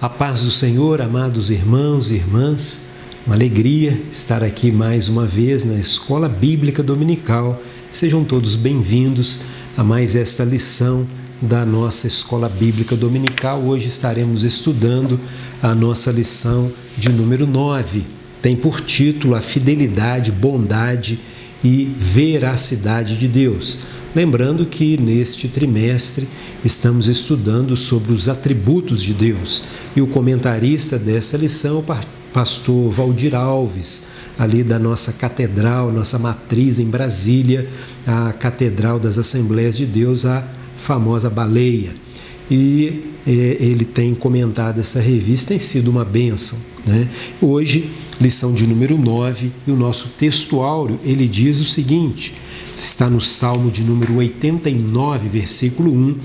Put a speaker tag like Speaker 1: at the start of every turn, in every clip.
Speaker 1: A paz do Senhor, amados irmãos e irmãs, uma alegria estar aqui mais uma vez na Escola Bíblica Dominical. Sejam todos bem-vindos a mais esta lição da nossa Escola Bíblica Dominical. Hoje estaremos estudando a nossa lição de número 9. Tem por título a fidelidade, bondade e veracidade de Deus. Lembrando que neste trimestre estamos estudando sobre os atributos de Deus. E o comentarista dessa lição é o pastor Valdir Alves, ali da nossa catedral, nossa matriz em Brasília, a Catedral das Assembleias de Deus, a famosa Baleia. E ele tem comentado essa revista, tem sido uma bênção, né? Hoje, lição de número 9, e o nosso texto áureo, ele diz o seguinte, está no Salmo de número 89, versículo 1,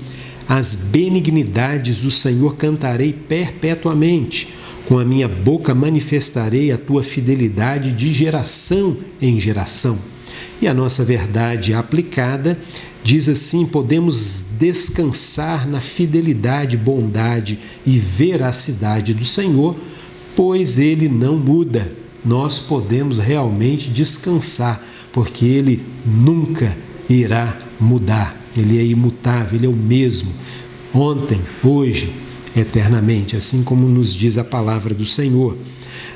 Speaker 1: as benignidades do Senhor cantarei perpetuamente, com a minha boca manifestarei a tua fidelidade de geração em geração. E a nossa verdade aplicada diz assim, podemos descansar na fidelidade, bondade e veracidade do Senhor, pois Ele não muda. Nós podemos realmente descansar, porque Ele nunca irá mudar. Ele é imutável, Ele é o mesmo, ontem, hoje, eternamente, assim como nos diz a palavra do Senhor.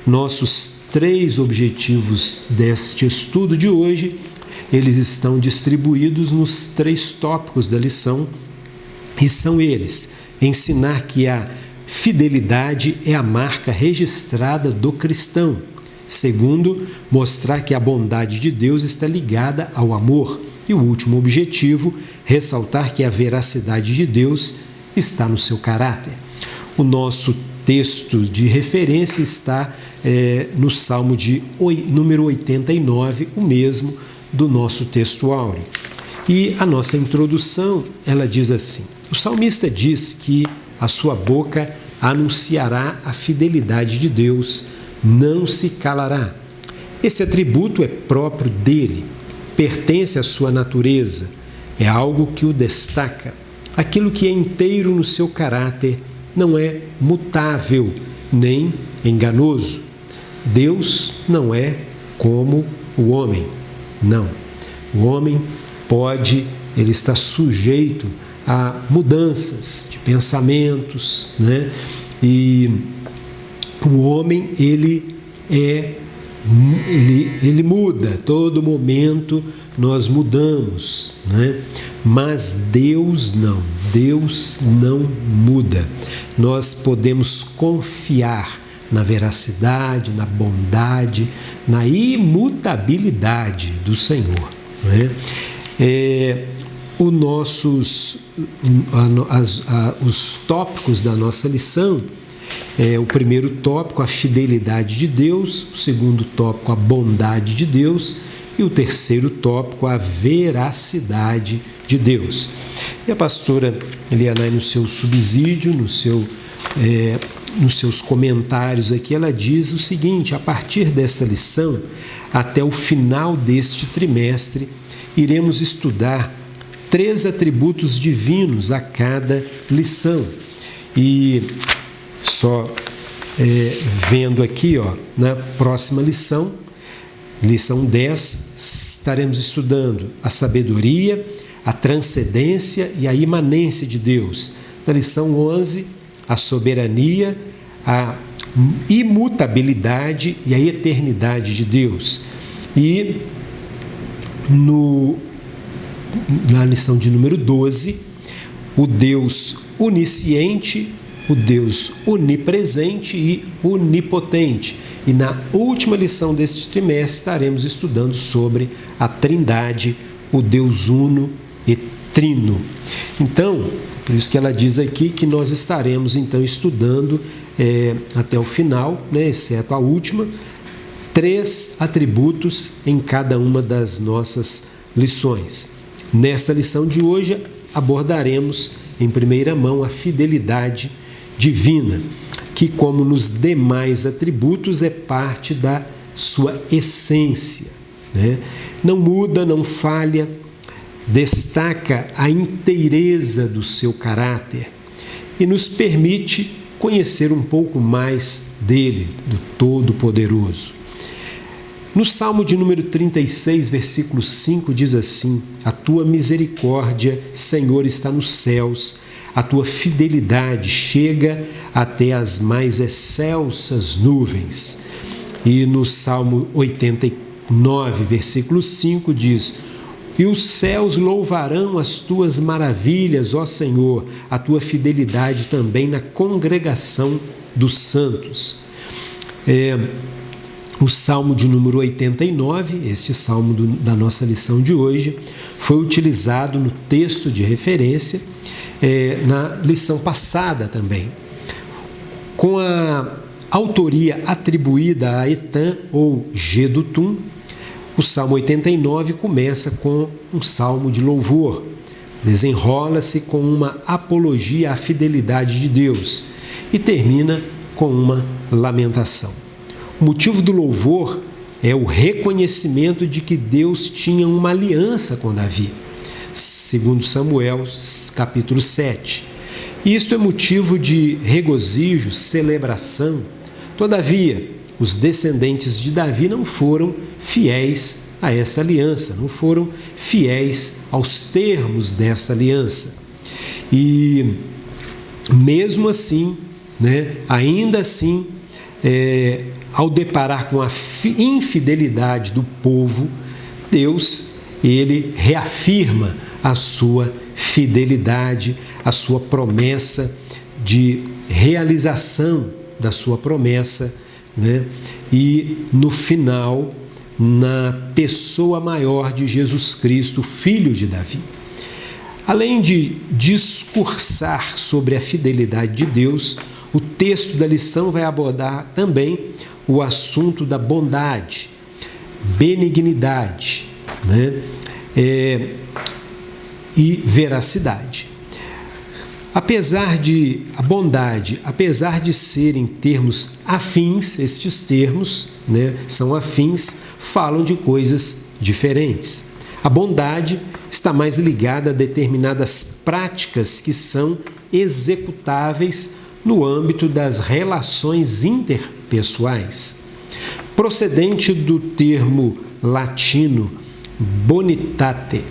Speaker 1: Nossos 3 objetivos deste estudo de hoje, eles estão distribuídos nos 3 tópicos da lição, e são eles: ensinar que a fidelidade é a marca registrada do cristão. Segundo, mostrar que a bondade de Deus está ligada ao amor. E o último objetivo, ressaltar que a veracidade de Deus está no seu caráter. O nosso texto de referência está no Salmo de número 89, o mesmo do nosso texto áureo. E a nossa introdução, ela diz assim, o salmista diz que a sua boca anunciará a fidelidade de Deus, não se calará. Esse atributo é próprio dele, pertence à sua natureza, é algo que o destaca. Aquilo que é inteiro no seu caráter não é mutável nem enganoso. Deus não é como o homem, não. O homem ele está sujeito a mudanças de pensamentos, né? E o homem, ele muda, todo momento nós mudamos, né? Mas Deus não muda. Nós podemos confiar na veracidade, na bondade, na imutabilidade do Senhor, né? Os tópicos da nossa lição, o primeiro tópico, a fidelidade de Deus, o segundo tópico, a bondade de Deus, e o terceiro tópico, a veracidade de Deus. E a pastora Elianai, no seu subsídio, nos seus comentários aqui, ela diz o seguinte, a partir dessa lição, até o final deste trimestre, iremos estudar 3 atributos divinos a cada lição. E só vendo aqui, na próxima lição, lição 10, estaremos estudando a sabedoria, a transcendência e a imanência de Deus. Na lição 11, a soberania, a imutabilidade e a eternidade de Deus. E na lição de número 12, o Deus onisciente, o Deus onipresente e onipotente. E na última lição deste trimestre estaremos estudando sobre a Trindade, o Deus uno e trino. Então, por isso que ela diz aqui que nós estaremos então estudando até o final, né, exceto a última, 3 atributos em cada uma das nossas lições. Nesta lição de hoje abordaremos em primeira mão a fidelidade divina, que, como nos demais atributos, é parte da sua essência, né? Não muda, não falha, destaca a inteireza do seu caráter e nos permite conhecer um pouco mais dele, do Todo-Poderoso. No Salmo de número 36, versículo 5, diz assim: a tua misericórdia, Senhor, está nos céus, a tua fidelidade chega até as mais excelsas nuvens. E no Salmo 89, versículo 5, diz: e os céus louvarão as tuas maravilhas, ó Senhor, a tua fidelidade também na congregação dos santos. O Salmo de número 89, este salmo da nossa lição de hoje, foi utilizado no texto de referência na lição passada também. Com a autoria atribuída a Etan ou Jedutum, o Salmo 89 começa com um salmo de louvor, desenrola-se com uma apologia à fidelidade de Deus e termina com uma lamentação. O motivo do louvor é o reconhecimento de que Deus tinha uma aliança com Davi, segundo Samuel, capítulo 7. Isto é motivo de regozijo, celebração. Todavia, os descendentes de Davi não foram fiéis a essa aliança, não foram fiéis aos termos dessa aliança. E mesmo assim, ainda assim, ao deparar com a infidelidade do povo, Deus, ele reafirma a sua fidelidade, a sua promessa de realização da sua promessa, e no final, na pessoa maior de Jesus Cristo, filho de Davi. Além de discursar sobre a fidelidade de Deus, o texto da lição vai abordar também o assunto da bondade, benignidade, e veracidade. Apesar de serem termos afins, estes termos, são afins, falam de coisas diferentes. A bondade está mais ligada a determinadas práticas que são executáveis no âmbito das relações interpessoais. Procedente do termo latino bonitate,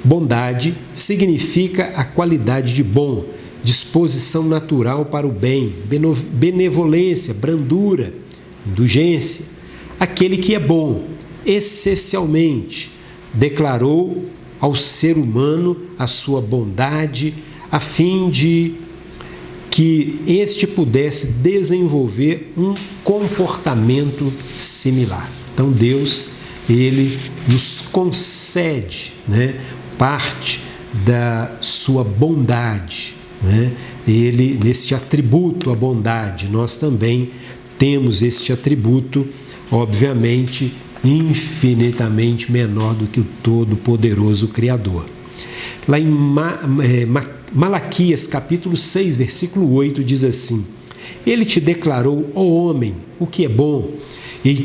Speaker 1: bondade significa a qualidade de bom, disposição natural para o bem, benevolência, brandura, indulgência. Aquele que é bom, essencialmente, declarou ao ser humano a sua bondade, a fim de que este pudesse desenvolver um comportamento similar. Então Deus, ele nos concede, parte da sua bondade, Ele, neste atributo, a bondade, nós também temos este atributo, obviamente, infinitamente menor do que o Todo-Poderoso Criador. Lá em Malaquias, capítulo 6, versículo 8, diz assim: Ele te declarou, ó homem, o que é bom, e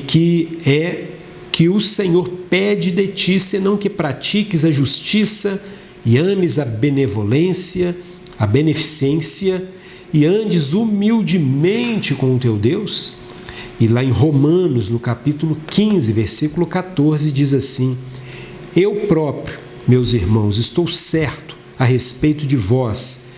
Speaker 1: que o Senhor pede de ti, senão que pratiques a justiça e ames a benevolência, a beneficência, e andes humildemente com o teu Deus. E lá em Romanos, no capítulo 15, versículo 14, diz assim: Eu próprio, meus irmãos, estou certo a respeito de vós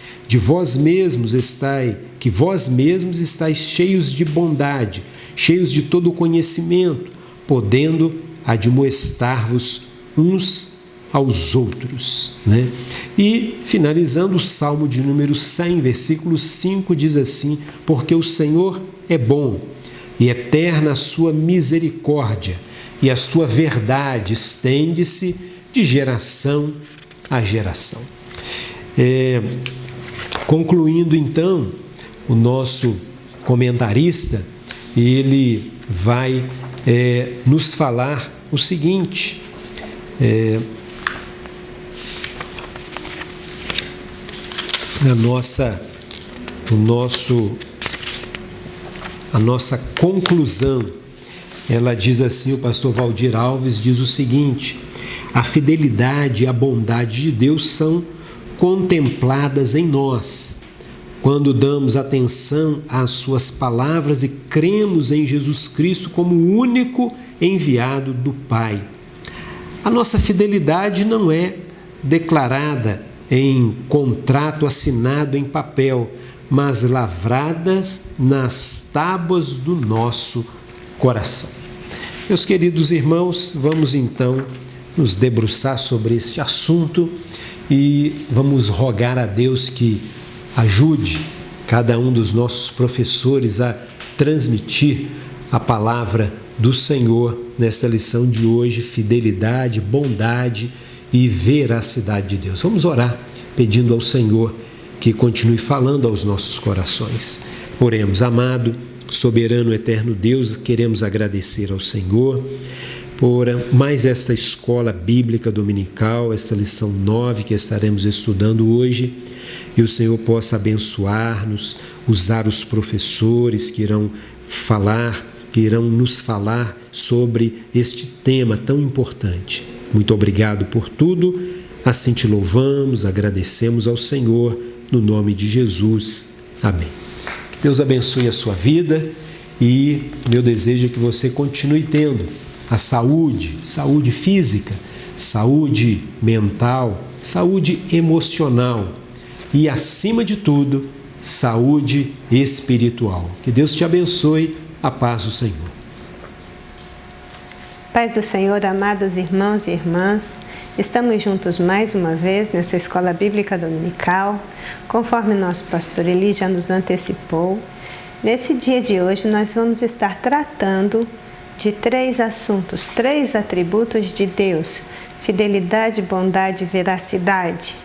Speaker 1: mesmos estáis cheios de bondade, cheios de todo conhecimento, podendo admoestar-vos uns aos outros. E, finalizando, o Salmo de número 100, versículo 5, diz assim: Porque o Senhor é bom, e eterna a sua misericórdia, e a sua verdade estende-se de geração a geração. Concluindo, então, o nosso comentarista, ele vai nos falar o seguinte: a nossa conclusão, ela diz assim, o pastor Valdir Alves diz o seguinte: a fidelidade e a bondade de Deus são contempladas em nós, quando damos atenção às suas palavras e cremos em Jesus Cristo como o único enviado do Pai. A nossa fidelidade não é declarada em contrato assinado em papel, mas lavradas nas tábuas do nosso coração. Meus queridos irmãos, vamos então nos debruçar sobre este assunto e vamos rogar a Deus que ajude cada um dos nossos professores a transmitir a palavra do Senhor nessa lição de hoje, fidelidade, bondade e veracidade de Deus. Vamos orar pedindo ao Senhor que continue falando aos nossos corações. Oremos. Amado, soberano, eterno Deus, queremos agradecer ao Senhor por mais esta escola bíblica dominical, esta lição 9 que estaremos estudando hoje. E o Senhor possa abençoar-nos, usar os professores que irão nos falar sobre este tema tão importante. Muito obrigado por tudo. Assim te louvamos, agradecemos ao Senhor, no nome de Jesus. Amém. Que Deus abençoe a sua vida e meu desejo é que você continue tendo a saúde física, saúde mental, saúde emocional e, acima de tudo, saúde espiritual. Que Deus te abençoe. A paz do Senhor.
Speaker 2: Paz do Senhor, amados irmãos e irmãs, estamos juntos mais uma vez nessa escola bíblica dominical, conforme nosso pastor Eli já nos antecipou. Nesse dia de hoje nós vamos estar tratando de 3 assuntos, 3 atributos de Deus: fidelidade, bondade e veracidade.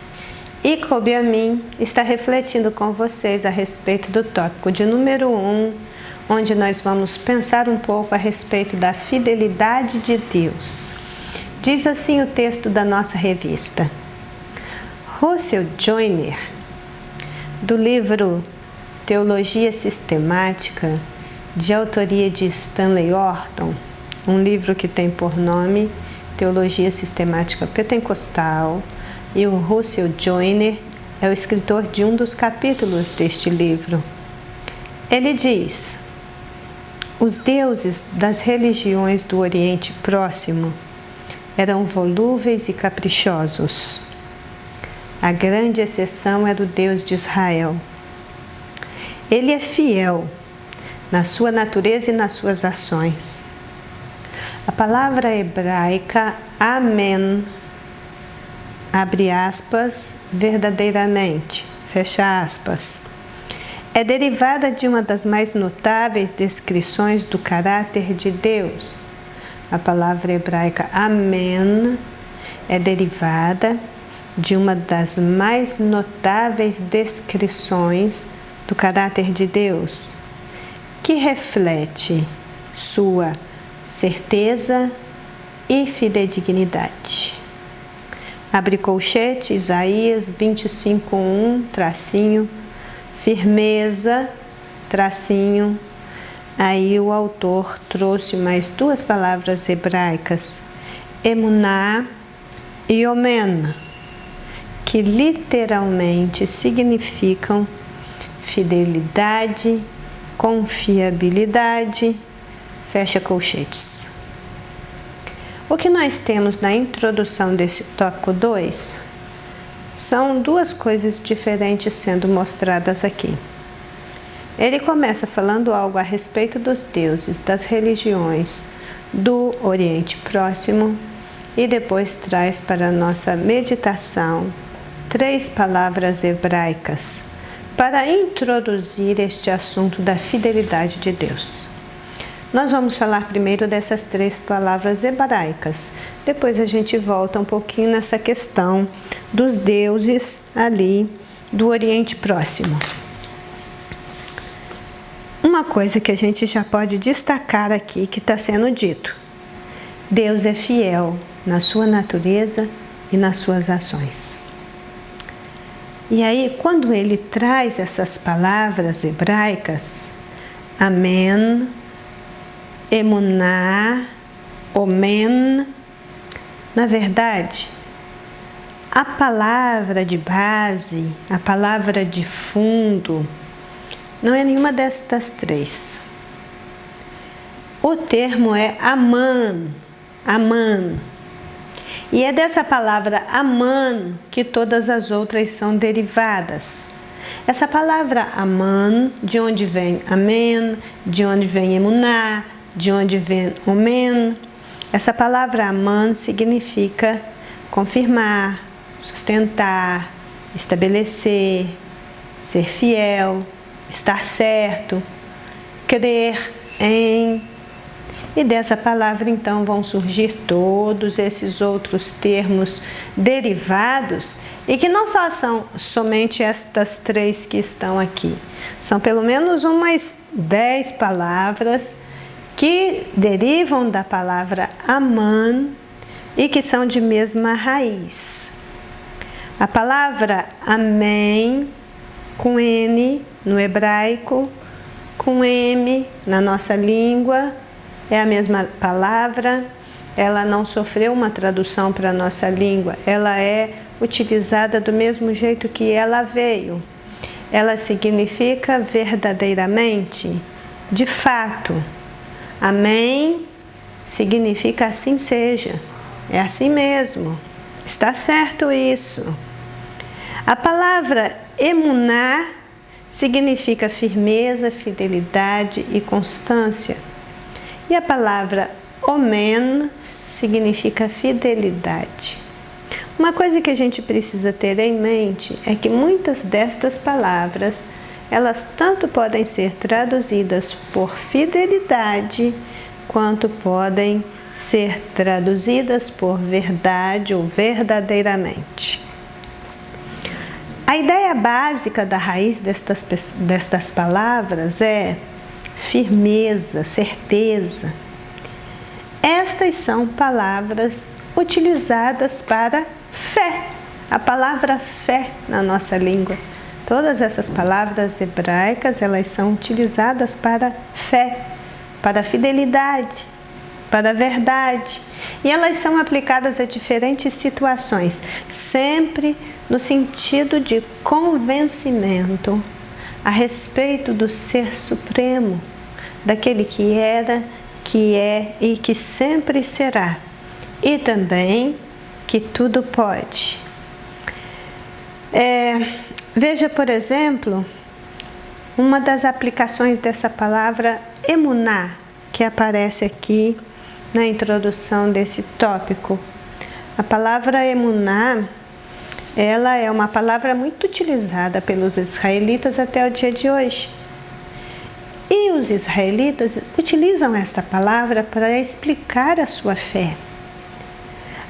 Speaker 2: E coube a mim estar refletindo com vocês a respeito do tópico de número 1, onde nós vamos pensar um pouco a respeito da fidelidade de Deus. Diz assim o texto da nossa revista. Russell Joyner, do livro Teologia Sistemática, de autoria de Stanley Orton, um livro que tem por nome Teologia Sistemática Pentecostal, e o Russell Joyner é o escritor de um dos capítulos deste livro. Ele diz: os deuses das religiões do Oriente Próximo eram volúveis e caprichosos. A grande exceção era o Deus de Israel. Ele é fiel na sua natureza e nas suas ações. A palavra hebraica Amém, abre aspas, verdadeiramente, fecha aspas, é derivada de uma das mais notáveis descrições do caráter de Deus. A palavra hebraica Amém é derivada de uma das mais notáveis descrições do caráter de Deus, que reflete sua certeza e fidedignidade. Abre colchete, Isaías 25:1, tracinho, firmeza, tracinho. Aí o autor trouxe mais 2 palavras hebraicas, emuná e omen, que literalmente significam fidelidade, confiabilidade, fecha colchetes. O que nós temos na introdução desse tópico 2 são 2 coisas diferentes sendo mostradas aqui. Ele começa falando algo a respeito dos deuses das religiões do Oriente Próximo e depois traz para a nossa meditação 3 palavras hebraicas para introduzir este assunto da fidelidade de Deus. Nós vamos falar primeiro dessas 3 palavras hebraicas, depois a gente volta um pouquinho nessa questão dos deuses ali do Oriente Próximo. Uma coisa que a gente já pode destacar aqui que está sendo dito: Deus é fiel na sua natureza e nas suas ações. E aí, quando ele traz essas palavras hebraicas, Amém, emuná, omen, na verdade, a palavra de base, a palavra de fundo, não é nenhuma destas três. O termo é aman, aman. E é dessa palavra aman que todas as outras são derivadas. Essa palavra aman, de onde vem amen, de onde vem emuná, de onde vem omen. Essa palavra aman significa confirmar, sustentar, estabelecer, ser fiel, estar certo, crer em. E dessa palavra, então, vão surgir todos esses outros termos derivados e que não só são somente estas três que estão aqui. São pelo menos umas 10 palavras que derivam da palavra aman e que são de mesma raiz. A palavra amém, com N no hebraico, com M na nossa língua, é a mesma palavra, ela não sofreu uma tradução para a nossa língua, ela é utilizada do mesmo jeito que ela veio. Ela significa verdadeiramente, de fato. Amém significa assim seja, é assim mesmo, está certo isso. A palavra emuná significa firmeza, fidelidade e constância. E a palavra omen significa fidelidade. Uma coisa que a gente precisa ter em mente é que muitas destas palavras, elas tanto podem ser traduzidas por fidelidade, quanto podem ser traduzidas por verdade ou verdadeiramente. A ideia básica da raiz destas palavras é firmeza, certeza. Estas são palavras utilizadas para fé, a palavra fé na nossa língua. Todas essas palavras hebraicas, elas são utilizadas para fé, para fidelidade, para verdade. E elas são aplicadas a diferentes situações, sempre no sentido de convencimento a respeito do Ser Supremo, daquele que era, que é e que sempre será, e também que tudo pode. Veja, por exemplo, uma das aplicações dessa palavra emuná, que aparece aqui na introdução desse tópico. A palavra emuná, ela é uma palavra muito utilizada pelos israelitas até o dia de hoje. E os israelitas utilizam esta palavra para explicar a sua fé.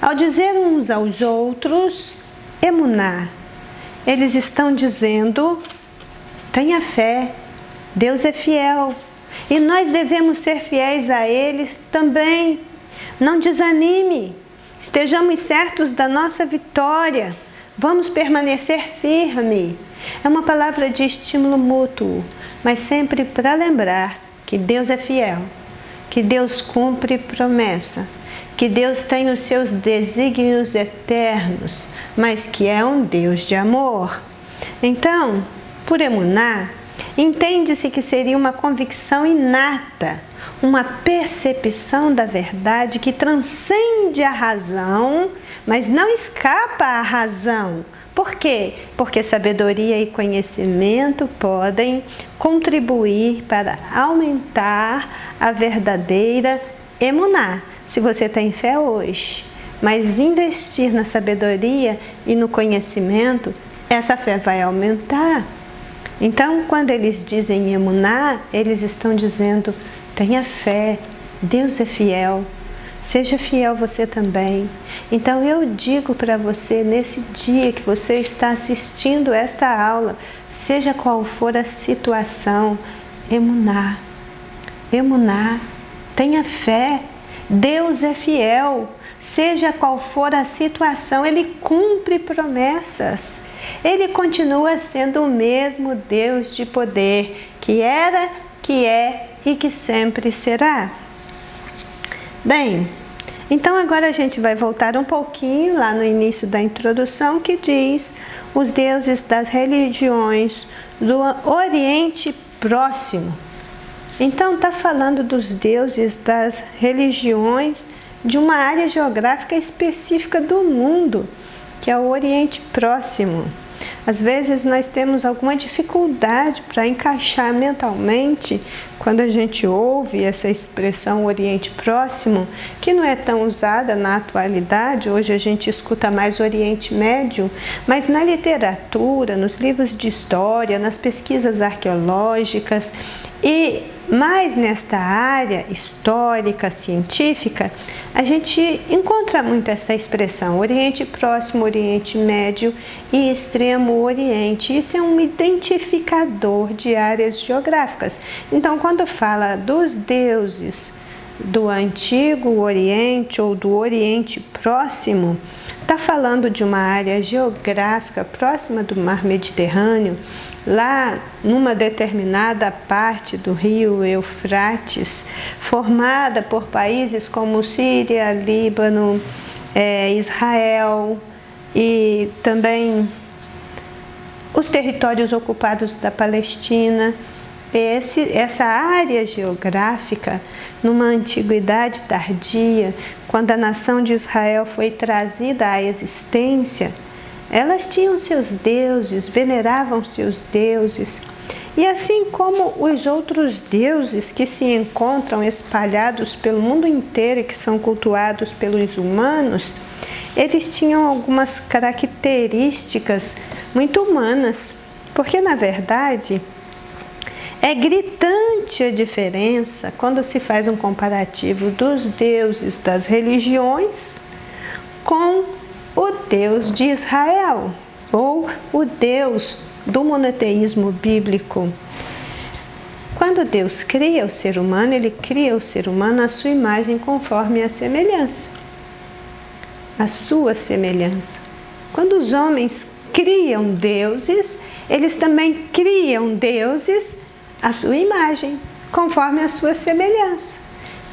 Speaker 2: Ao dizer uns aos outros, emuná, eles estão dizendo, tenha fé, Deus é fiel, e nós devemos ser fiéis a Ele também. Não desanime, estejamos certos da nossa vitória, vamos permanecer firme. É uma palavra de estímulo mútuo, mas sempre para lembrar que Deus é fiel, que Deus cumpre promessa, que Deus tem os seus desígnios eternos, mas que é um Deus de amor. Então, por emuná, entende-se que seria uma convicção inata, uma percepção da verdade que transcende a razão, mas não escapa à razão. Por quê? Porque sabedoria e conhecimento podem contribuir para aumentar a verdadeira emuná. Se você tem fé hoje, mas investir na sabedoria e no conhecimento, essa fé vai aumentar. Então, quando eles dizem emuná, eles estão dizendo, tenha fé, Deus é fiel, seja fiel você também. Então, eu digo para você, nesse dia que você está assistindo esta aula, seja qual for a situação, emuná, emuná, tenha fé, Deus é fiel, seja qual for a situação, Ele cumpre promessas. Ele continua sendo o mesmo Deus de poder, que era, que é e que sempre será. Bem, Então agora a gente vai voltar um pouquinho lá no início da introdução, que diz os deuses das religiões do Oriente Próximo. Então está falando dos deuses das religiões de uma área geográfica específica do mundo, que é o Oriente Próximo. Às vezes nós temos alguma dificuldade para encaixar mentalmente quando a gente ouve essa expressão Oriente Próximo, que não é tão usada na atualidade. Hoje a gente escuta mais Oriente Médio, mas na literatura, nos livros de história, nas pesquisas arqueológicas e mais nesta área histórica, científica, a gente encontra muito essa expressão Oriente Próximo, Oriente Médio e Extremo Oriente. Isso é um identificador de áreas geográficas. Então, quando fala dos deuses do Antigo Oriente ou do Oriente Próximo, está falando de uma área geográfica próxima do Mar Mediterrâneo, lá numa determinada parte do rio Eufrates, formada por países como Síria, Líbano, Israel e também os territórios ocupados da Palestina. Essa área geográfica, numa antiguidade tardia, quando a nação de Israel foi trazida à existência, elas tinham seus deuses, veneravam seus deuses. E assim como os outros deuses que se encontram espalhados pelo mundo inteiro e que são cultuados pelos humanos, eles tinham algumas características muito humanas, porque na verdade é gritante a diferença quando se faz um comparativo dos deuses das religiões com o Deus de Israel, ou o Deus do monoteísmo bíblico. Quando Deus cria o ser humano, Ele cria o ser humano à sua imagem conforme a semelhança, a sua semelhança. Quando os homens criam deuses, eles também criam deuses à sua imagem, conforme a sua semelhança,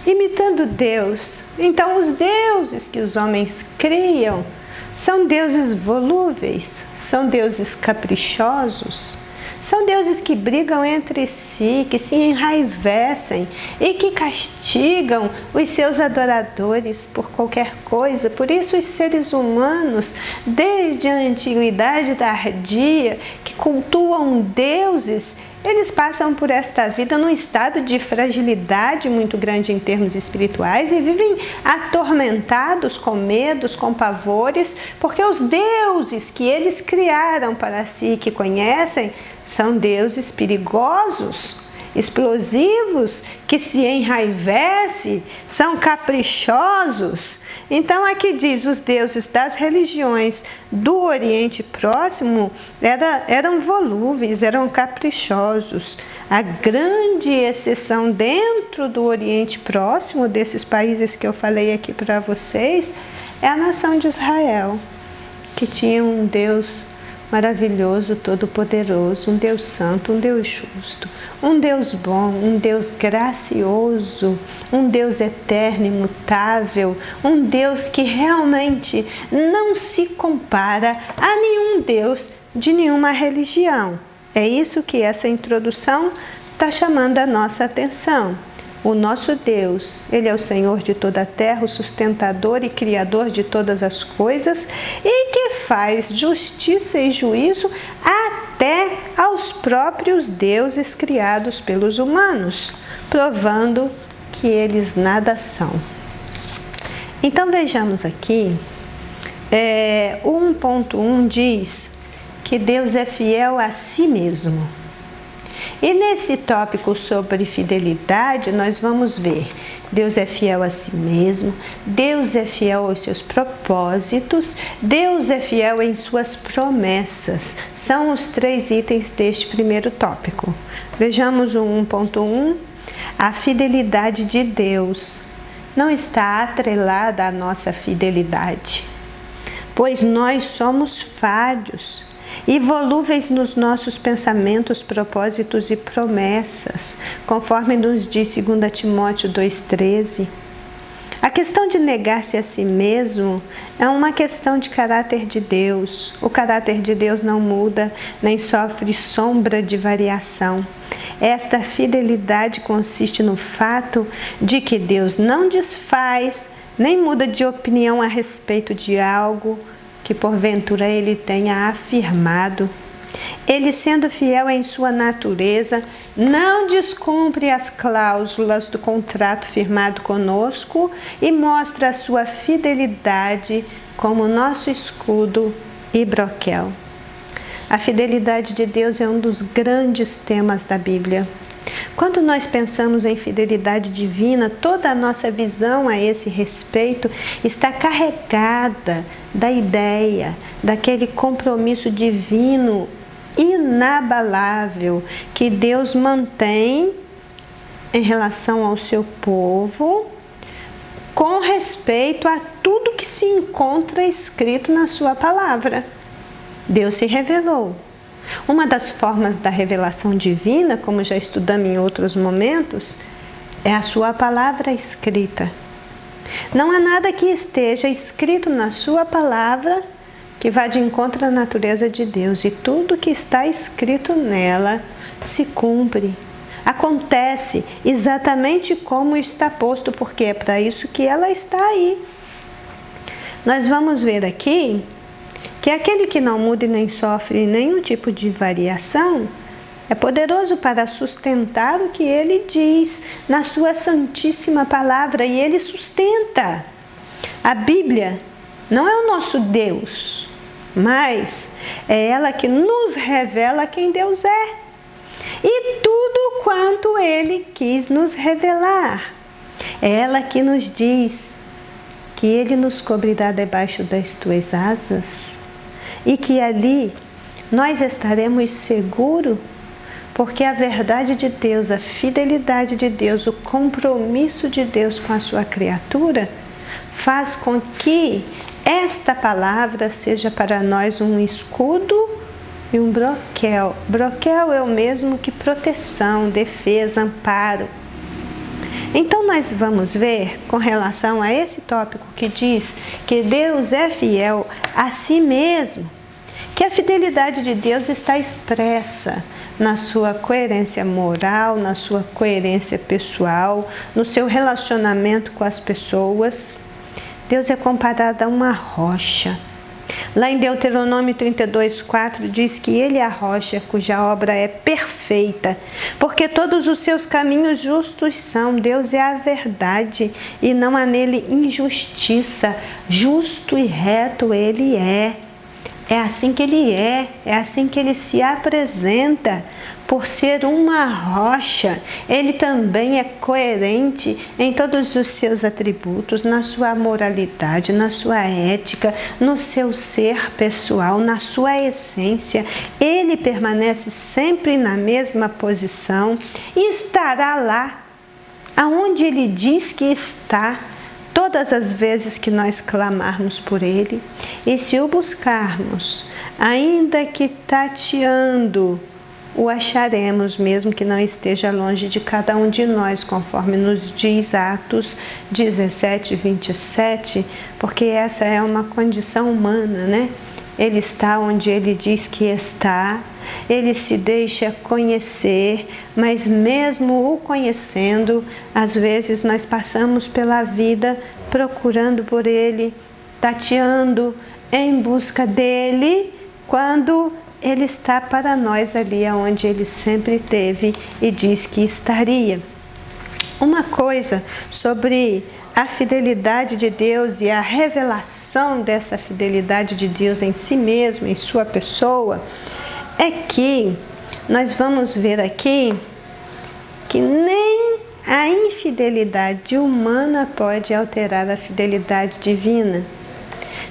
Speaker 2: imitando Deus. Então, os deuses que os homens criam são deuses volúveis, são deuses caprichosos, são deuses que brigam entre si, que se enraivecem e que castigam os seus adoradores por qualquer coisa. Por isso os seres humanos, desde a antiguidade tardia, que cultuam deuses, eles passam por esta vida num estado de fragilidade muito grande em termos espirituais e vivem atormentados com medos, com pavores, porque os deuses que eles criaram para si, que conhecem, são deuses perigosos, explosivos, que se enraivecem, são caprichosos. Então aqui diz, os deuses das religiões do Oriente Próximo eram volúveis, eram caprichosos. A grande exceção dentro do Oriente Próximo, desses países que eu falei aqui para vocês, é a nação de Israel, que tinha um Deus maravilhoso, todo-poderoso, um Deus santo, um Deus justo, um Deus bom, um Deus gracioso, um Deus eterno, imutável, um Deus que realmente não se compara a nenhum Deus de nenhuma religião. É isso que essa introdução está chamando a nossa atenção. O nosso Deus, Ele é o Senhor de toda a terra, o sustentador e criador de todas as coisas e que faz justiça e juízo até aos próprios deuses criados pelos humanos, provando que eles nada são. Então vejamos aqui, 1.1 diz que Deus é fiel a si mesmo. E nesse tópico sobre fidelidade, nós vamos ver, Deus é fiel a si mesmo, Deus é fiel aos seus propósitos, Deus é fiel em suas promessas. São os 3 itens deste primeiro tópico. Vejamos o 1.1. A fidelidade de Deus não está atrelada à nossa fidelidade, pois nós somos falhos e volúveis nos nossos pensamentos, propósitos e promessas, conforme nos diz 2 Timóteo 2,13. A questão de negar-se a si mesmo é uma questão de caráter de Deus. O caráter de Deus não muda, nem sofre sombra de variação. Esta fidelidade consiste no fato de que Deus não desfaz, nem muda de opinião a respeito de algo que porventura Ele tenha afirmado. Ele, sendo fiel em sua natureza, não descumpre as cláusulas do contrato firmado conosco e mostra a sua fidelidade como nosso escudo e broquel. A fidelidade de Deus é um dos grandes temas da Bíblia. Quando nós pensamos em fidelidade divina, toda a nossa visão a esse respeito está carregada da ideia, daquele compromisso divino inabalável que Deus mantém em relação ao seu povo, com respeito a tudo que se encontra escrito na sua palavra. Deus se revelou. Uma das formas da revelação divina, como já estudamos em outros momentos, é a sua palavra escrita. Não há nada que esteja escrito na sua palavra que vá de encontro à natureza de Deus, e tudo que está escrito nela se cumpre. Acontece exatamente como está posto, porque é para isso que ela está aí. Nós vamos ver aqui que aquele que não muda e nem sofre nenhum tipo de variação é poderoso para sustentar o que ele diz na sua santíssima palavra, e ele sustenta. A Bíblia não é o nosso Deus, mas é ela que nos revela quem Deus é e tudo quanto Ele quis nos revelar. É ela que nos diz que Ele nos cobrirá debaixo das tuas asas e que ali nós estaremos seguros, porque a verdade de Deus, a fidelidade de Deus, o compromisso de Deus com a sua criatura faz com que esta palavra seja para nós um escudo e um broquel. Broquel é o mesmo que proteção, defesa, amparo. Então nós vamos ver, com relação a esse tópico que diz que Deus é fiel a si mesmo, que a fidelidade de Deus está expressa na sua coerência moral, na sua coerência pessoal, no seu relacionamento com as pessoas. Deus é comparado a uma rocha. Lá em Deuteronômio 32:4 diz que Ele é a rocha cuja obra é perfeita, porque todos os seus caminhos justos são. Deus é a verdade e não há nele injustiça. Justo e reto Ele é. É assim que Ele é assim que Ele se apresenta. Por ser uma rocha, Ele também é coerente em todos os seus atributos, na sua moralidade, na sua ética, no seu ser pessoal, na sua essência. Ele permanece sempre na mesma posição e estará lá, aonde Ele diz que está, todas as vezes que nós clamarmos por Ele. E se o buscarmos, ainda que tateando, o acharemos, mesmo que não esteja longe de cada um de nós, conforme nos diz Atos 17:27, porque essa é uma condição humana, né? Ele está onde Ele diz que está, Ele se deixa conhecer, mas mesmo o conhecendo, às vezes nós passamos pela vida procurando por Ele, tateando em busca dEle, quando Ele está para nós ali onde Ele sempre esteve e diz que estaria. Uma coisa sobre a fidelidade de Deus e a revelação dessa fidelidade de Deus em si mesmo, em sua pessoa, é que nós vamos ver aqui que nem a infidelidade humana pode alterar a fidelidade divina.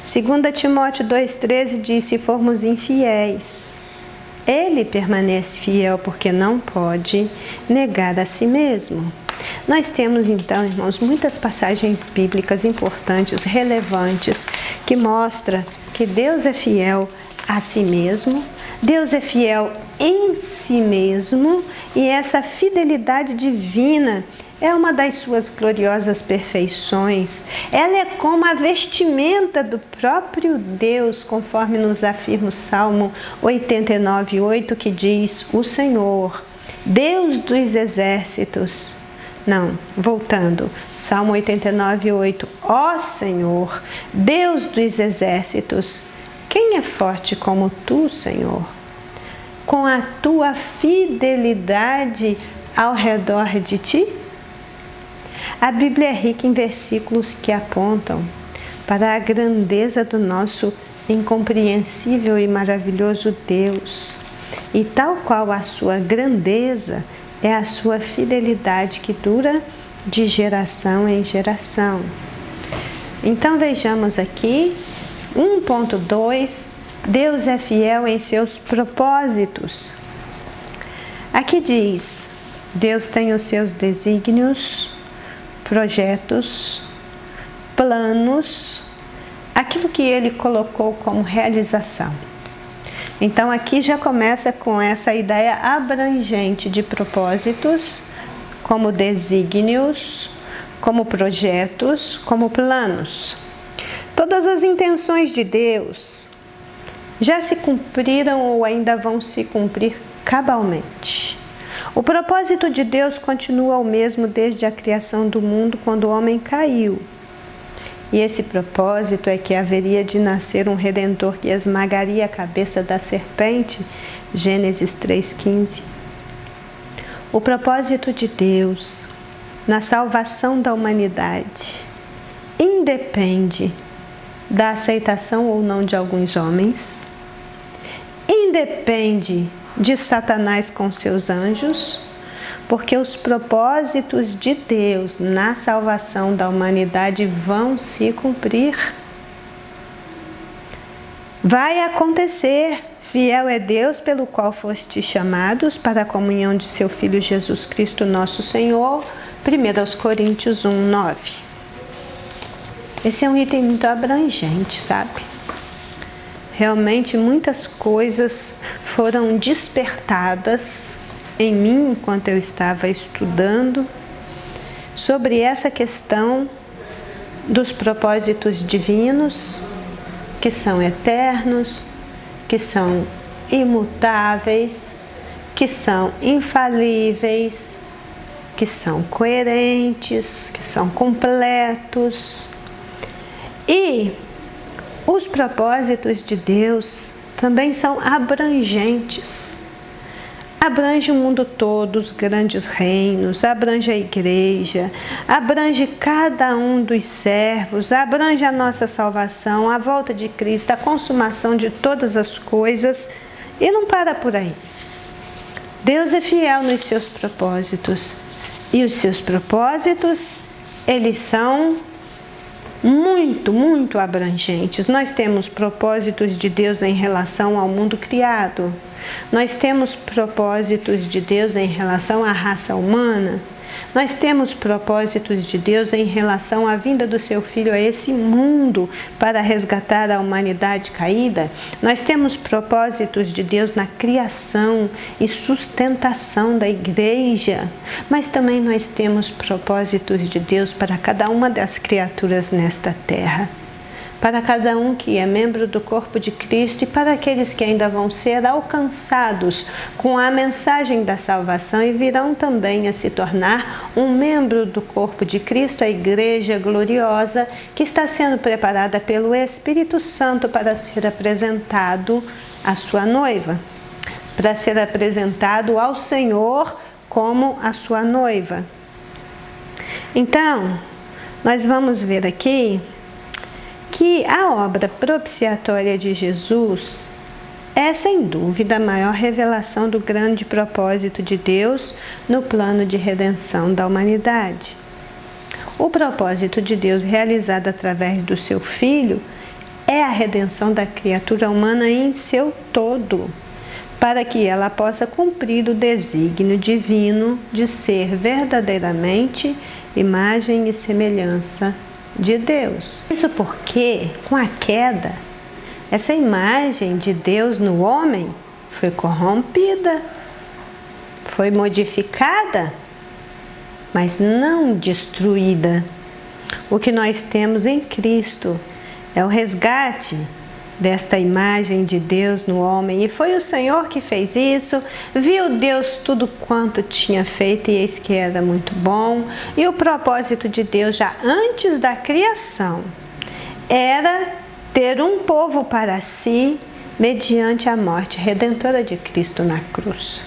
Speaker 2: 2 Timóteo 2,13 diz: se formos infiéis, Ele permanece fiel, porque não pode negar a si mesmo. Nós temos então, irmãos, muitas passagens bíblicas importantes, relevantes, que mostram que Deus é fiel a si mesmo, Deus é fiel em si mesmo, e essa fidelidade divina é uma das suas gloriosas perfeições. Ela é como a vestimenta do próprio Deus, conforme nos afirma o Salmo 89:8, que diz: o Senhor, Deus dos exércitos. Não, voltando, Salmo 89:8. Ó Senhor, Deus dos exércitos, quem é forte como tu, Senhor? Com a tua fidelidade ao redor de ti? A Bíblia é rica em versículos que apontam para a grandeza do nosso incompreensível e maravilhoso Deus. E tal qual a sua grandeza é a sua fidelidade que dura de geração em geração. Então vejamos aqui 1.2, Deus é fiel em seus propósitos. Aqui diz, Deus tem os seus desígnios, projetos, planos, aquilo que Ele colocou como realização. Então aqui já começa com essa ideia abrangente de propósitos, como desígnios, como projetos, como planos. Todas as intenções de Deus já se cumpriram ou ainda vão se cumprir cabalmente. O propósito de Deus continua o mesmo desde a criação do mundo, quando o homem caiu. E esse propósito é que haveria de nascer um Redentor que esmagaria a cabeça da serpente, Gênesis 3,15. O propósito de Deus na salvação da humanidade independe da aceitação ou não de alguns homens, independe de Satanás com seus anjos, porque os propósitos de Deus na salvação da humanidade vão se cumprir. Vai acontecer. Fiel é Deus pelo qual fostes chamados para a comunhão de seu Filho Jesus Cristo, nosso Senhor. 1 Coríntios 1:9. Esse é um item muito abrangente, sabe? Realmente muitas coisas foram despertadas em mim enquanto eu estava estudando sobre essa questão dos propósitos divinos, que são eternos, que são imutáveis, que são infalíveis, que são coerentes, que são completos. E os propósitos de Deus também são abrangentes. Abrange o mundo todo, os grandes reinos, abrange a igreja, abrange cada um dos servos, abrange a nossa salvação, a volta de Cristo, a consumação de todas as coisas, e não para por aí. Deus é fiel nos seus propósitos, e os seus propósitos, eles são muito, muito abrangentes. Nós temos propósitos de Deus em relação ao mundo criado. Nós temos propósitos de Deus em relação à raça humana. Nós temos propósitos de Deus em relação à vinda do seu Filho a esse mundo para resgatar a humanidade caída. Nós temos propósitos de Deus na criação e sustentação da igreja. Mas também nós temos propósitos de Deus para cada uma das criaturas nesta terra. Para cada um que é membro do corpo de Cristo e para aqueles que ainda vão ser alcançados com a mensagem da salvação e virão também a se tornar um membro do corpo de Cristo, a igreja gloriosa que está sendo preparada pelo Espírito Santo para ser apresentado à sua noiva, para ser apresentado ao Senhor como a sua noiva. Então, nós vamos ver aqui que a obra propiciatória de Jesus é, sem dúvida, a maior revelação do grande propósito de Deus no plano de redenção da humanidade. O propósito de Deus realizado através do seu Filho é a redenção da criatura humana em seu todo, para que ela possa cumprir o desígnio divino de ser verdadeiramente imagem e semelhança de Deus. Isso porque, com a queda, essa imagem de Deus no homem foi corrompida, foi modificada, mas não destruída. O que nós temos em Cristo é o resgate desta imagem de Deus no homem, e foi o Senhor que fez isso. Viu Deus tudo quanto tinha feito, e eis que era muito bom. E o propósito de Deus já antes da criação era ter um povo para si mediante a morte redentora de Cristo na cruz.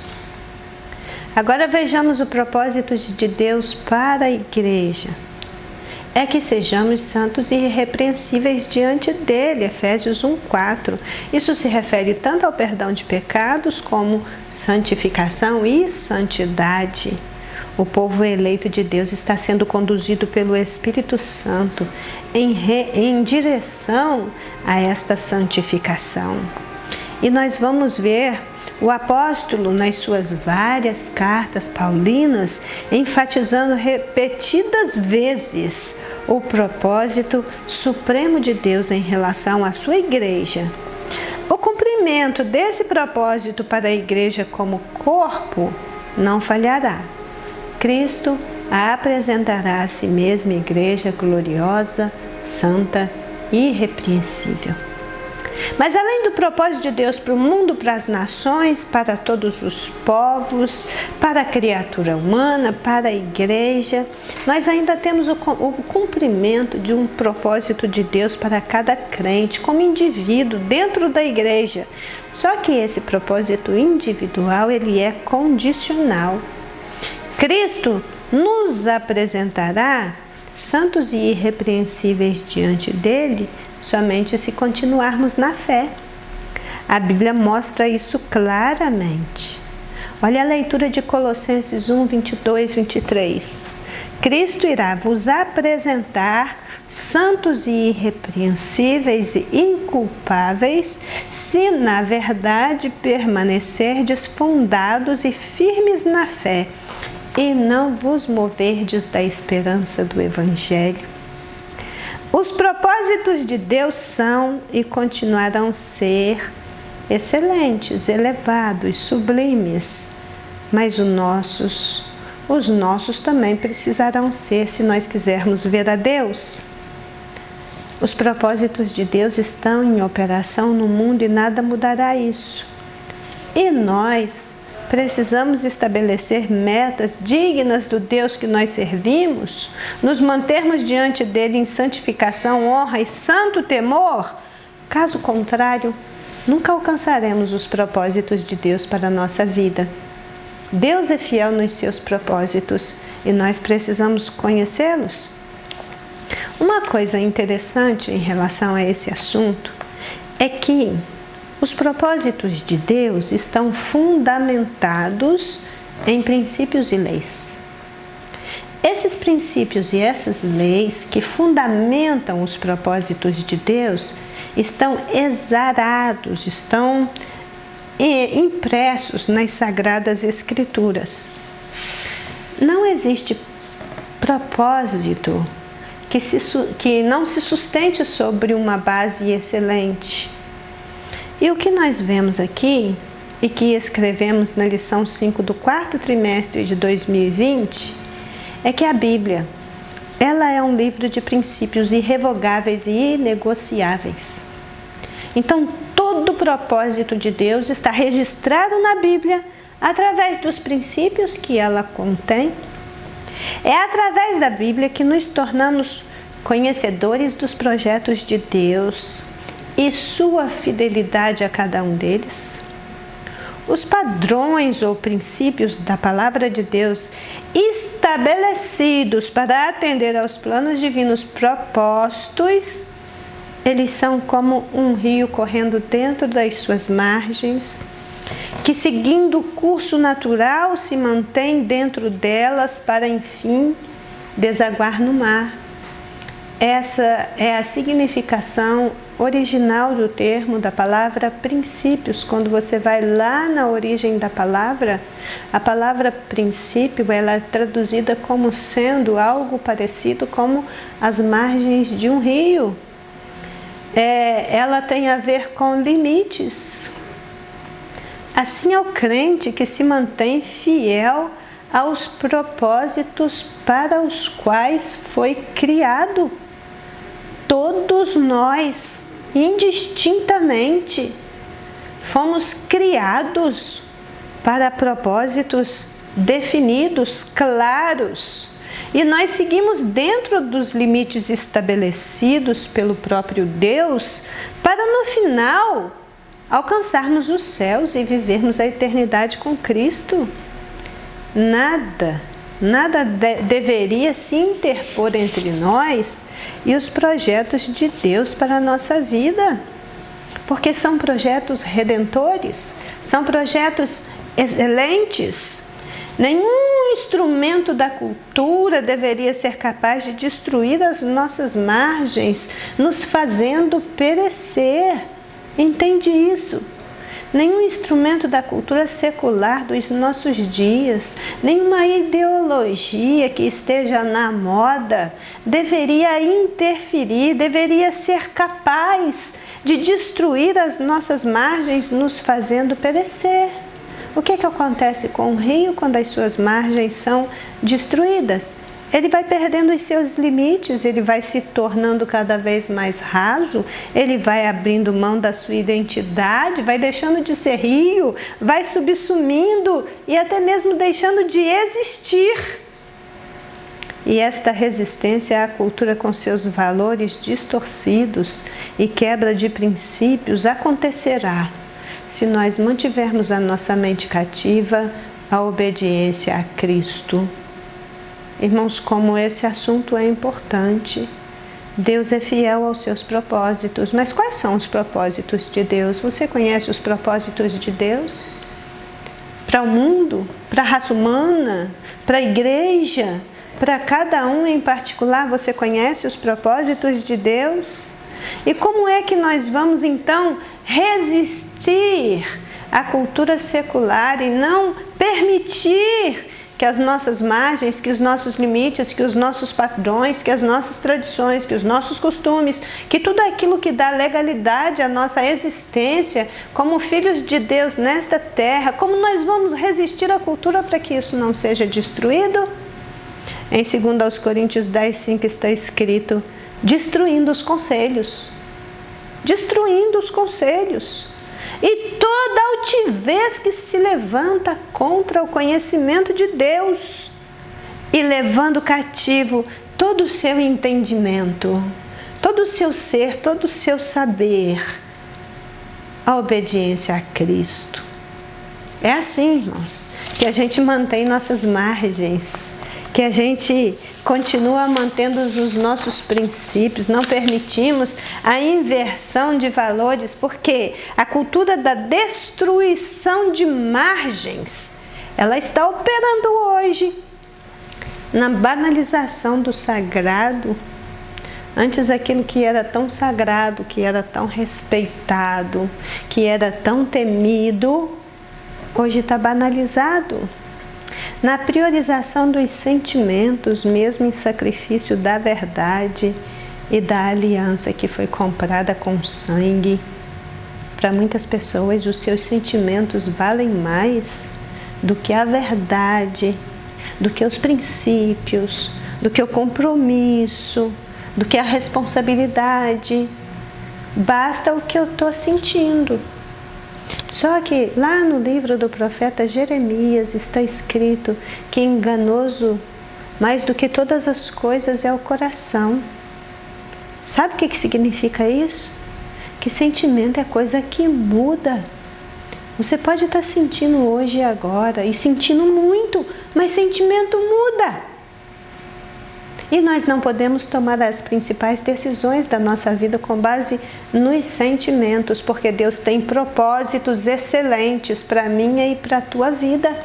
Speaker 2: Agora vejamos o propósito de Deus para a igreja. É que sejamos santos e irrepreensíveis diante dele, Efésios 1:4. Isso se refere tanto ao perdão de pecados como santificação e santidade. O povo eleito de Deus está sendo conduzido pelo Espírito Santo em direção a esta santificação. E nós vamos ver o apóstolo, nas suas várias cartas paulinas, enfatizando repetidas vezes o propósito supremo de Deus em relação à sua igreja. O cumprimento desse propósito para a igreja como corpo não falhará. Cristo a apresentará a si mesma igreja gloriosa, santa e irrepreensível. Mas além do propósito de Deus para o mundo, para as nações, para todos os povos, para a criatura humana, para a igreja, nós ainda temos o cumprimento de um propósito de Deus para cada crente, como indivíduo dentro da igreja. Só que esse propósito individual, ele é condicional. Cristo nos apresentará santos e irrepreensíveis diante dele, somente se continuarmos na fé. A Bíblia mostra isso claramente. Olha a leitura de Colossenses 1, 22, 23. Cristo irá vos apresentar santos e irrepreensíveis e inculpáveis, se na verdade permanecerdes fundados e firmes na fé, e não vos moverdes da esperança do Evangelho. Os propósitos de Deus são e continuarão a ser excelentes, elevados, sublimes, mas os nossos também precisarão ser, se nós quisermos ver a Deus. Os propósitos de Deus estão em operação no mundo e nada mudará isso. E nós precisamos estabelecer metas dignas do Deus que nós servimos, nos mantermos diante dele em santificação, honra e santo temor. Caso contrário, nunca alcançaremos os propósitos de Deus para a nossa vida. Deus é fiel nos seus propósitos e nós precisamos conhecê-los. Uma coisa interessante em relação a esse assunto é que os propósitos de Deus estão fundamentados em princípios e leis. Esses princípios e essas leis que fundamentam os propósitos de Deus estão exarados, estão impressos nas Sagradas Escrituras. Não existe propósito que não se sustente sobre uma base excelente. E o que nós vemos aqui, e que escrevemos na lição 5 do 4º trimestre de 2020, é que a Bíblia, ela é um livro de princípios irrevogáveis e inegociáveis. Então, todo o propósito de Deus está registrado na Bíblia através dos princípios que ela contém. É através da Bíblia que nos tornamos conhecedores dos projetos de Deus e sua fidelidade a cada um deles. Os padrões ou princípios da palavra de Deus estabelecidos para atender aos planos divinos propostos, eles são como um rio correndo dentro das suas margens, que seguindo o curso natural se mantém dentro delas para enfim desaguar no mar. Essa é a significação original do termo da palavra princípios. Quando você vai lá na origem da palavra, a palavra princípio ela é traduzida como sendo algo parecido como as margens de um rio. Ela tem a ver com limites. Assim é o crente que se mantém fiel aos propósitos para os quais foi criado. Todos nós, indistintamente, fomos criados para propósitos definidos, claros. E nós seguimos dentro dos limites estabelecidos pelo próprio Deus para, no final, alcançarmos os céus e vivermos a eternidade com Cristo. Nada deveria se interpor entre nós e os projetos de Deus para a nossa vida, porque são projetos redentores, são projetos excelentes. Nenhum instrumento da cultura deveria ser capaz de destruir as nossas margens, nos fazendo perecer. Entende isso? Nenhum instrumento da cultura secular dos nossos dias, nenhuma ideologia que esteja na moda deveria interferir, deveria ser capaz de destruir as nossas margens, nos fazendo perecer. O que acontece com o rio quando as suas margens são destruídas? Ele vai perdendo os seus limites, ele vai se tornando cada vez mais raso, ele vai abrindo mão da sua identidade, vai deixando de ser rio, vai subsumindo e até mesmo deixando de existir. E esta resistência à cultura com seus valores distorcidos e quebra de princípios acontecerá se nós mantivermos a nossa mente cativa à obediência a Cristo. Irmãos, como esse assunto é importante. Deus é fiel aos seus propósitos. Mas quais são os propósitos de Deus? Você conhece os propósitos de Deus? Para o mundo? Para a raça humana? Para a igreja? Para cada um em particular, você conhece os propósitos de Deus? E como é que nós vamos então resistir à cultura secular e não permitir que as nossas margens, que os nossos limites, que os nossos padrões, que as nossas tradições, que os nossos costumes, que tudo aquilo que dá legalidade à nossa existência como filhos de Deus nesta terra, como nós vamos resistir à cultura para que isso não seja destruído? Em 2 Coríntios 10:5 está escrito: destruindo os conselhos. Destruindo os conselhos. E toda altivez que se levanta contra o conhecimento de Deus, e levando cativo todo o seu entendimento, todo o seu ser, todo o seu saber, a obediência a Cristo. É assim, irmãos, que a gente mantém nossas margens, que a gente continua mantendo os nossos princípios, não permitimos a inversão de valores, porque a cultura da destruição de margens, ela está operando hoje na banalização do sagrado. Antes aquilo que era tão sagrado, que era tão respeitado, que era tão temido, hoje está banalizado. Na priorização dos sentimentos, mesmo em sacrifício da verdade e da aliança que foi comprada com sangue. Para muitas pessoas, os seus sentimentos valem mais do que a verdade, do que os princípios, do que o compromisso, do que a responsabilidade. Basta o que eu estou sentindo. Só que lá no livro do profeta Jeremias está escrito que enganoso, mais do que todas as coisas, é o coração. Sabe o que significa isso? Que sentimento é coisa que muda. Você pode estar sentindo hoje e agora, e sentindo muito, mas sentimento muda. E nós não podemos tomar as principais decisões da nossa vida com base nos sentimentos, porque Deus tem propósitos excelentes para a minha e para a tua vida.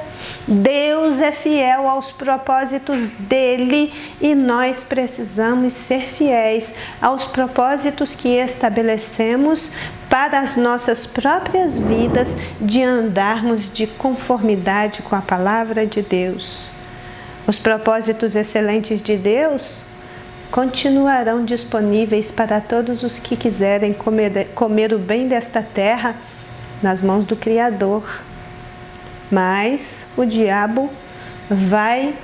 Speaker 2: Deus é fiel aos propósitos dele e nós precisamos ser fiéis aos propósitos que estabelecemos para as nossas próprias vidas, de andarmos de conformidade com a palavra de Deus. Os propósitos excelentes de Deus continuarão disponíveis para todos os que quiserem comer o bem desta terra nas mãos do Criador. Mas o diabo vai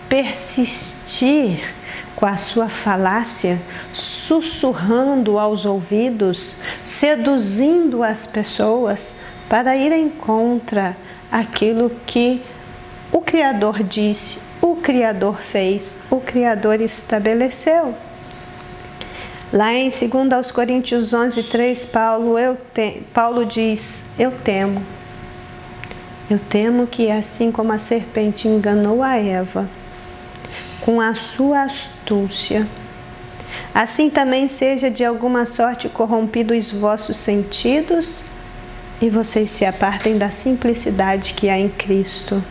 Speaker 2: persistir com a sua falácia, sussurrando aos ouvidos, seduzindo as pessoas para irem contra aquilo que o Criador disse, o Criador fez, o Criador estabeleceu. Lá em 2 Coríntios 11:3, Paulo diz: eu temo que assim como a serpente enganou a Eva com a sua astúcia, assim também seja de alguma sorte corrompido os vossos sentidos e vocês se apartem da simplicidade que há em Cristo.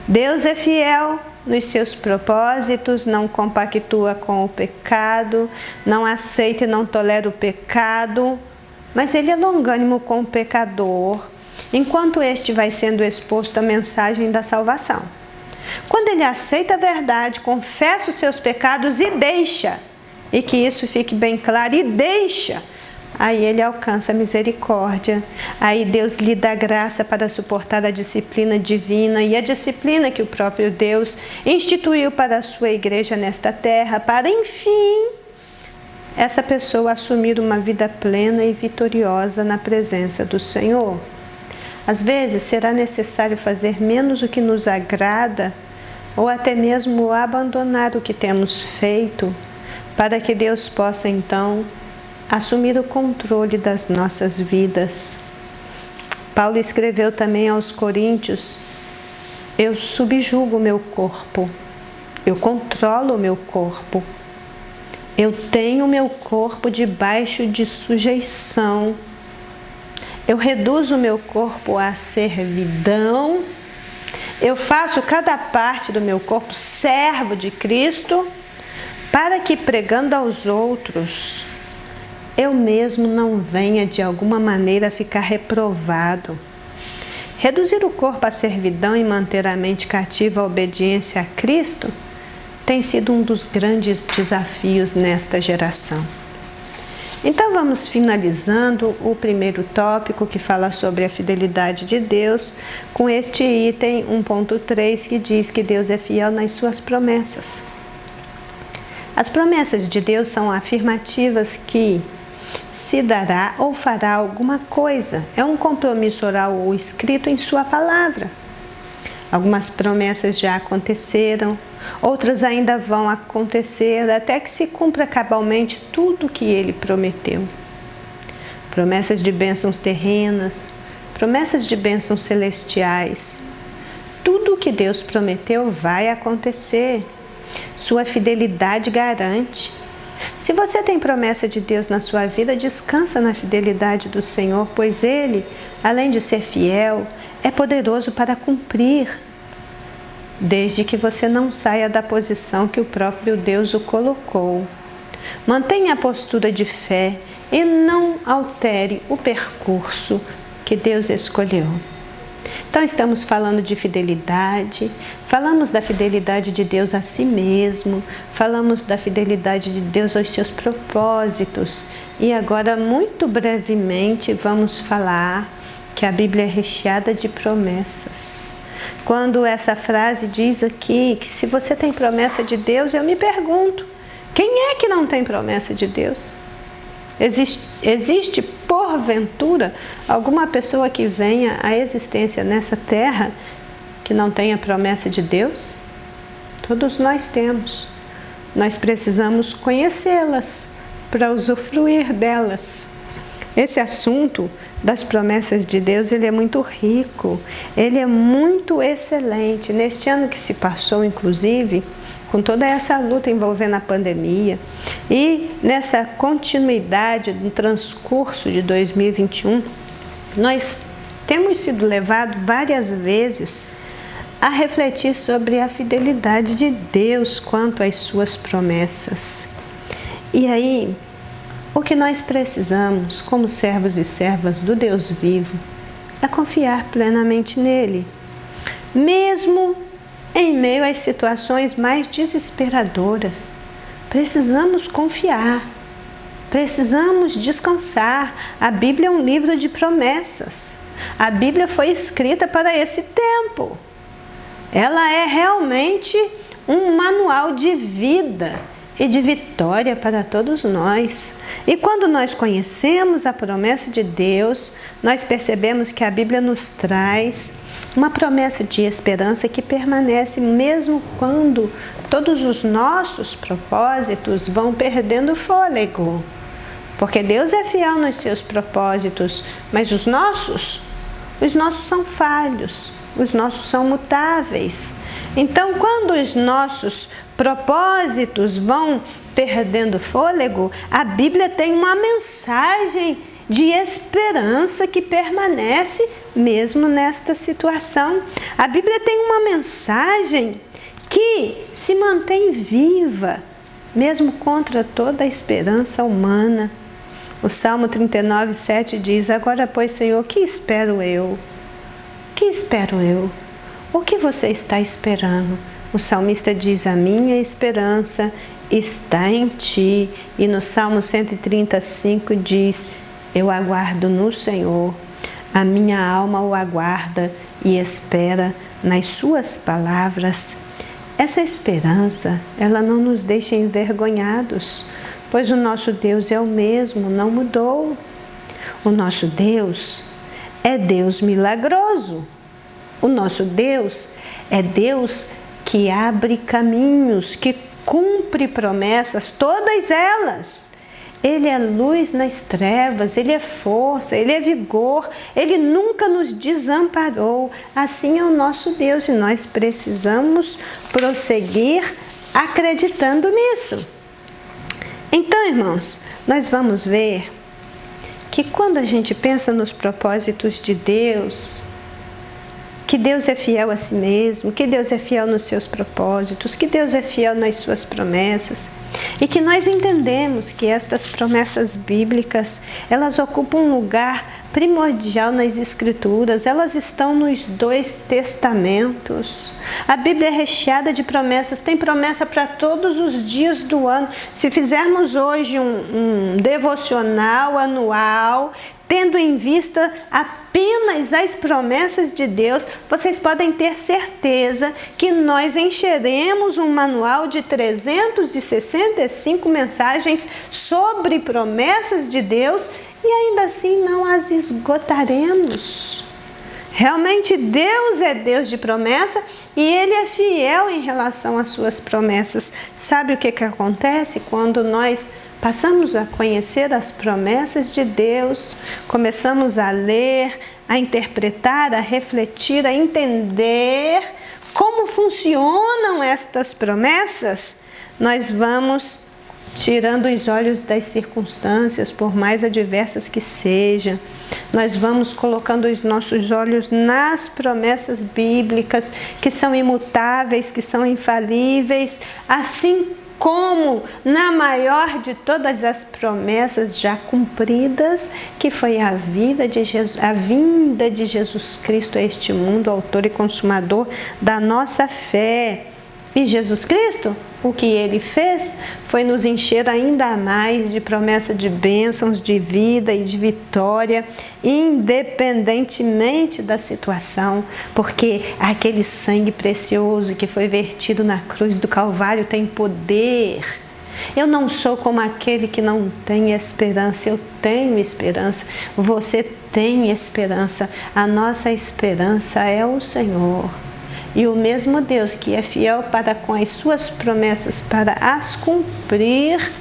Speaker 2: Deus é fiel nos seus propósitos, não compactua com o pecado, não aceita e não tolera o pecado, mas Ele é longânimo com o pecador, enquanto este vai sendo exposto à mensagem da salvação. Quando ele aceita a verdade, confessa os seus pecados e deixa, e que isso fique bem claro, e deixa, aí ele alcança a misericórdia, aí Deus lhe dá graça para suportar a disciplina divina e a disciplina que o próprio Deus instituiu para a sua igreja nesta terra, para enfim essa pessoa assumir uma vida plena e vitoriosa na presença do Senhor. Às vezes será necessário fazer menos o que nos agrada ou até mesmo abandonar o que temos feito para que Deus possa então assumir o controle das nossas vidas. Paulo escreveu também aos Coríntios: eu subjugo o meu corpo, eu controlo o meu corpo, eu tenho o meu corpo debaixo de sujeição, eu reduzo o meu corpo à servidão, eu faço cada parte do meu corpo servo de Cristo, para que pregando aos outros, eu mesmo não venha de alguma maneira ficar reprovado. Reduzir o corpo à servidão e manter a mente cativa à obediência a Cristo tem sido um dos grandes desafios nesta geração. Então vamos finalizando o primeiro tópico que fala sobre a fidelidade de Deus com este item 1.3 que diz que Deus é fiel nas suas promessas. As promessas de Deus são afirmativas que se dará ou fará alguma coisa. É um compromisso oral ou escrito em sua palavra. Algumas promessas já aconteceram, outras ainda vão acontecer até que se cumpra cabalmente tudo o que Ele prometeu. Promessas de bênçãos terrenas, promessas de bênçãos celestiais. Tudo o que Deus prometeu vai acontecer. Sua fidelidade garante. Se você tem promessa de Deus na sua vida, descansa na fidelidade do Senhor, pois Ele, além de ser fiel, é poderoso para cumprir, desde que você não saia da posição que o próprio Deus o colocou. Mantenha a postura de fé e não altere o percurso que Deus escolheu. Então estamos falando de fidelidade, falamos da fidelidade de Deus a si mesmo, falamos da fidelidade de Deus aos seus propósitos e agora muito brevemente vamos falar que a Bíblia é recheada de promessas. Quando essa frase diz aqui que se você tem promessa de Deus, eu me pergunto, quem é que não tem promessa de Deus? Existe, porventura, alguma pessoa que venha à existência nessa terra que não tenha promessa de Deus? Todos nós temos. Nós precisamos conhecê-las para usufruir delas. Esse assunto das promessas de Deus, ele é muito rico, ele é muito excelente. Neste ano que se passou, inclusive, com toda essa luta envolvendo a pandemia e nessa continuidade no transcurso de 2021, nós temos sido levados várias vezes a refletir sobre a fidelidade de Deus quanto às suas promessas. E aí, o que nós precisamos, como servos e servas do Deus vivo, é confiar plenamente nele, mesmo em meio às situações mais desesperadoras. Precisamos confiar, precisamos descansar. A Bíblia é um livro de promessas. A Bíblia foi escrita para esse tempo. ela é realmente um manual de vida e de vitória para todos nós. E quando nós conhecemos a promessa de Deus, nós percebemos que a Bíblia nos traz uma promessa de esperança que permanece mesmo quando todos os nossos propósitos vão perdendo fôlego. Porque Deus é fiel nos seus propósitos, mas os nossos são falhos, os nossos são mutáveis. Então, quando os nossos propósitos vão perdendo fôlego, a Bíblia tem uma mensagem de esperança que permanece mesmo nesta situação. A Bíblia tem uma mensagem que se mantém viva, mesmo contra toda a esperança humana. O Salmo 39:7 diz: agora, pois, Senhor, que espero eu? Que espero eu? O que você está esperando? O salmista diz: a minha esperança está em ti. E no Salmo 135 diz: eu aguardo no Senhor. A minha alma o aguarda e espera nas suas palavras. Essa esperança, ela não nos deixa envergonhados, pois o nosso Deus é o mesmo, não mudou. O nosso Deus é Deus milagroso. O nosso Deus é Deus que abre caminhos, que cumpre promessas, todas elas. Ele é luz nas trevas, Ele é força, Ele é vigor, Ele nunca nos desamparou. Assim é o nosso Deus e nós precisamos prosseguir acreditando nisso. Então, irmãos, nós vamos ver que quando a gente pensa nos propósitos de Deus, que Deus é fiel a si mesmo, que Deus é fiel nos seus propósitos, que Deus é fiel nas suas promessas, e que nós entendemos que estas promessas bíblicas, elas ocupam um lugar primordial nas Escrituras, elas estão nos 2 testamentos. A Bíblia é recheada de promessas, tem promessa para todos os dias do ano. Se fizermos hoje um devocional anual, tendo em vista apenas as promessas de Deus, vocês podem ter certeza que nós encheremos um manual de 365 mensagens sobre promessas de Deus e ainda assim não as esgotaremos. Realmente Deus é Deus de promessa e Ele é fiel em relação às suas promessas. Sabe o que acontece quando nós passamos a conhecer as promessas de Deus, começamos a ler, a interpretar, a refletir, a entender como funcionam estas promessas? Nós vamos tirando os olhos das circunstâncias, por mais adversas que sejam. Nós vamos colocando os nossos olhos nas promessas bíblicas, que são imutáveis, que são infalíveis, assim como na maior de todas as promessas já cumpridas, que foi a vinda de Jesus Cristo a este mundo, autor e consumador da nossa fé. E Jesus Cristo, o que Ele fez foi nos encher ainda mais de promessa de bênçãos, de vida e de vitória, independentemente da situação, porque aquele sangue precioso que foi vertido na cruz do Calvário tem poder. Eu não sou como aquele que não tem esperança, eu tenho esperança, você tem esperança, a nossa esperança é o Senhor. E o mesmo Deus que é fiel para com as suas promessas para as cumprir,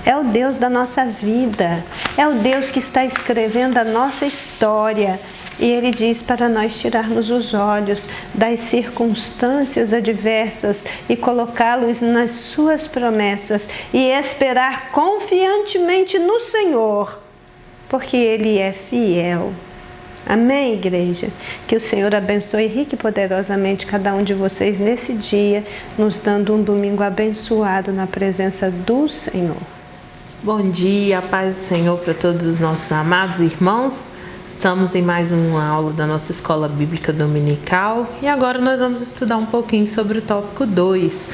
Speaker 2: é o Deus da nossa vida, é o Deus que está escrevendo a nossa história. E Ele diz para nós tirarmos os olhos das circunstâncias adversas e colocá-los nas suas promessas e esperar confiantemente no Senhor, porque Ele é fiel. Amém, igreja? Que o Senhor abençoe rica e poderosamente cada um de vocês nesse dia, nos dando um domingo abençoado na presença do Senhor.
Speaker 3: Bom dia, a paz do Senhor para todos os nossos amados irmãos. Estamos em mais uma aula da nossa Escola Bíblica Dominical e agora nós vamos estudar um pouquinho sobre o tópico 2.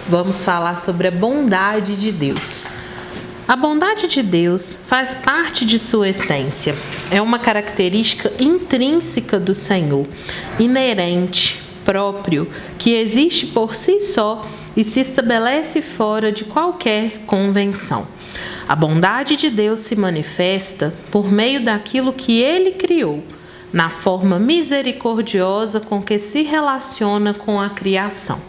Speaker 3: Vamos falar sobre a bondade de Deus. A bondade de Deus faz parte de sua essência. É uma característica intrínseca do Senhor, inerente, próprio que existe por si só e se estabelece fora de qualquer convenção. A bondade de Deus se manifesta por meio daquilo que Ele criou, na forma misericordiosa com que se relaciona com a criação.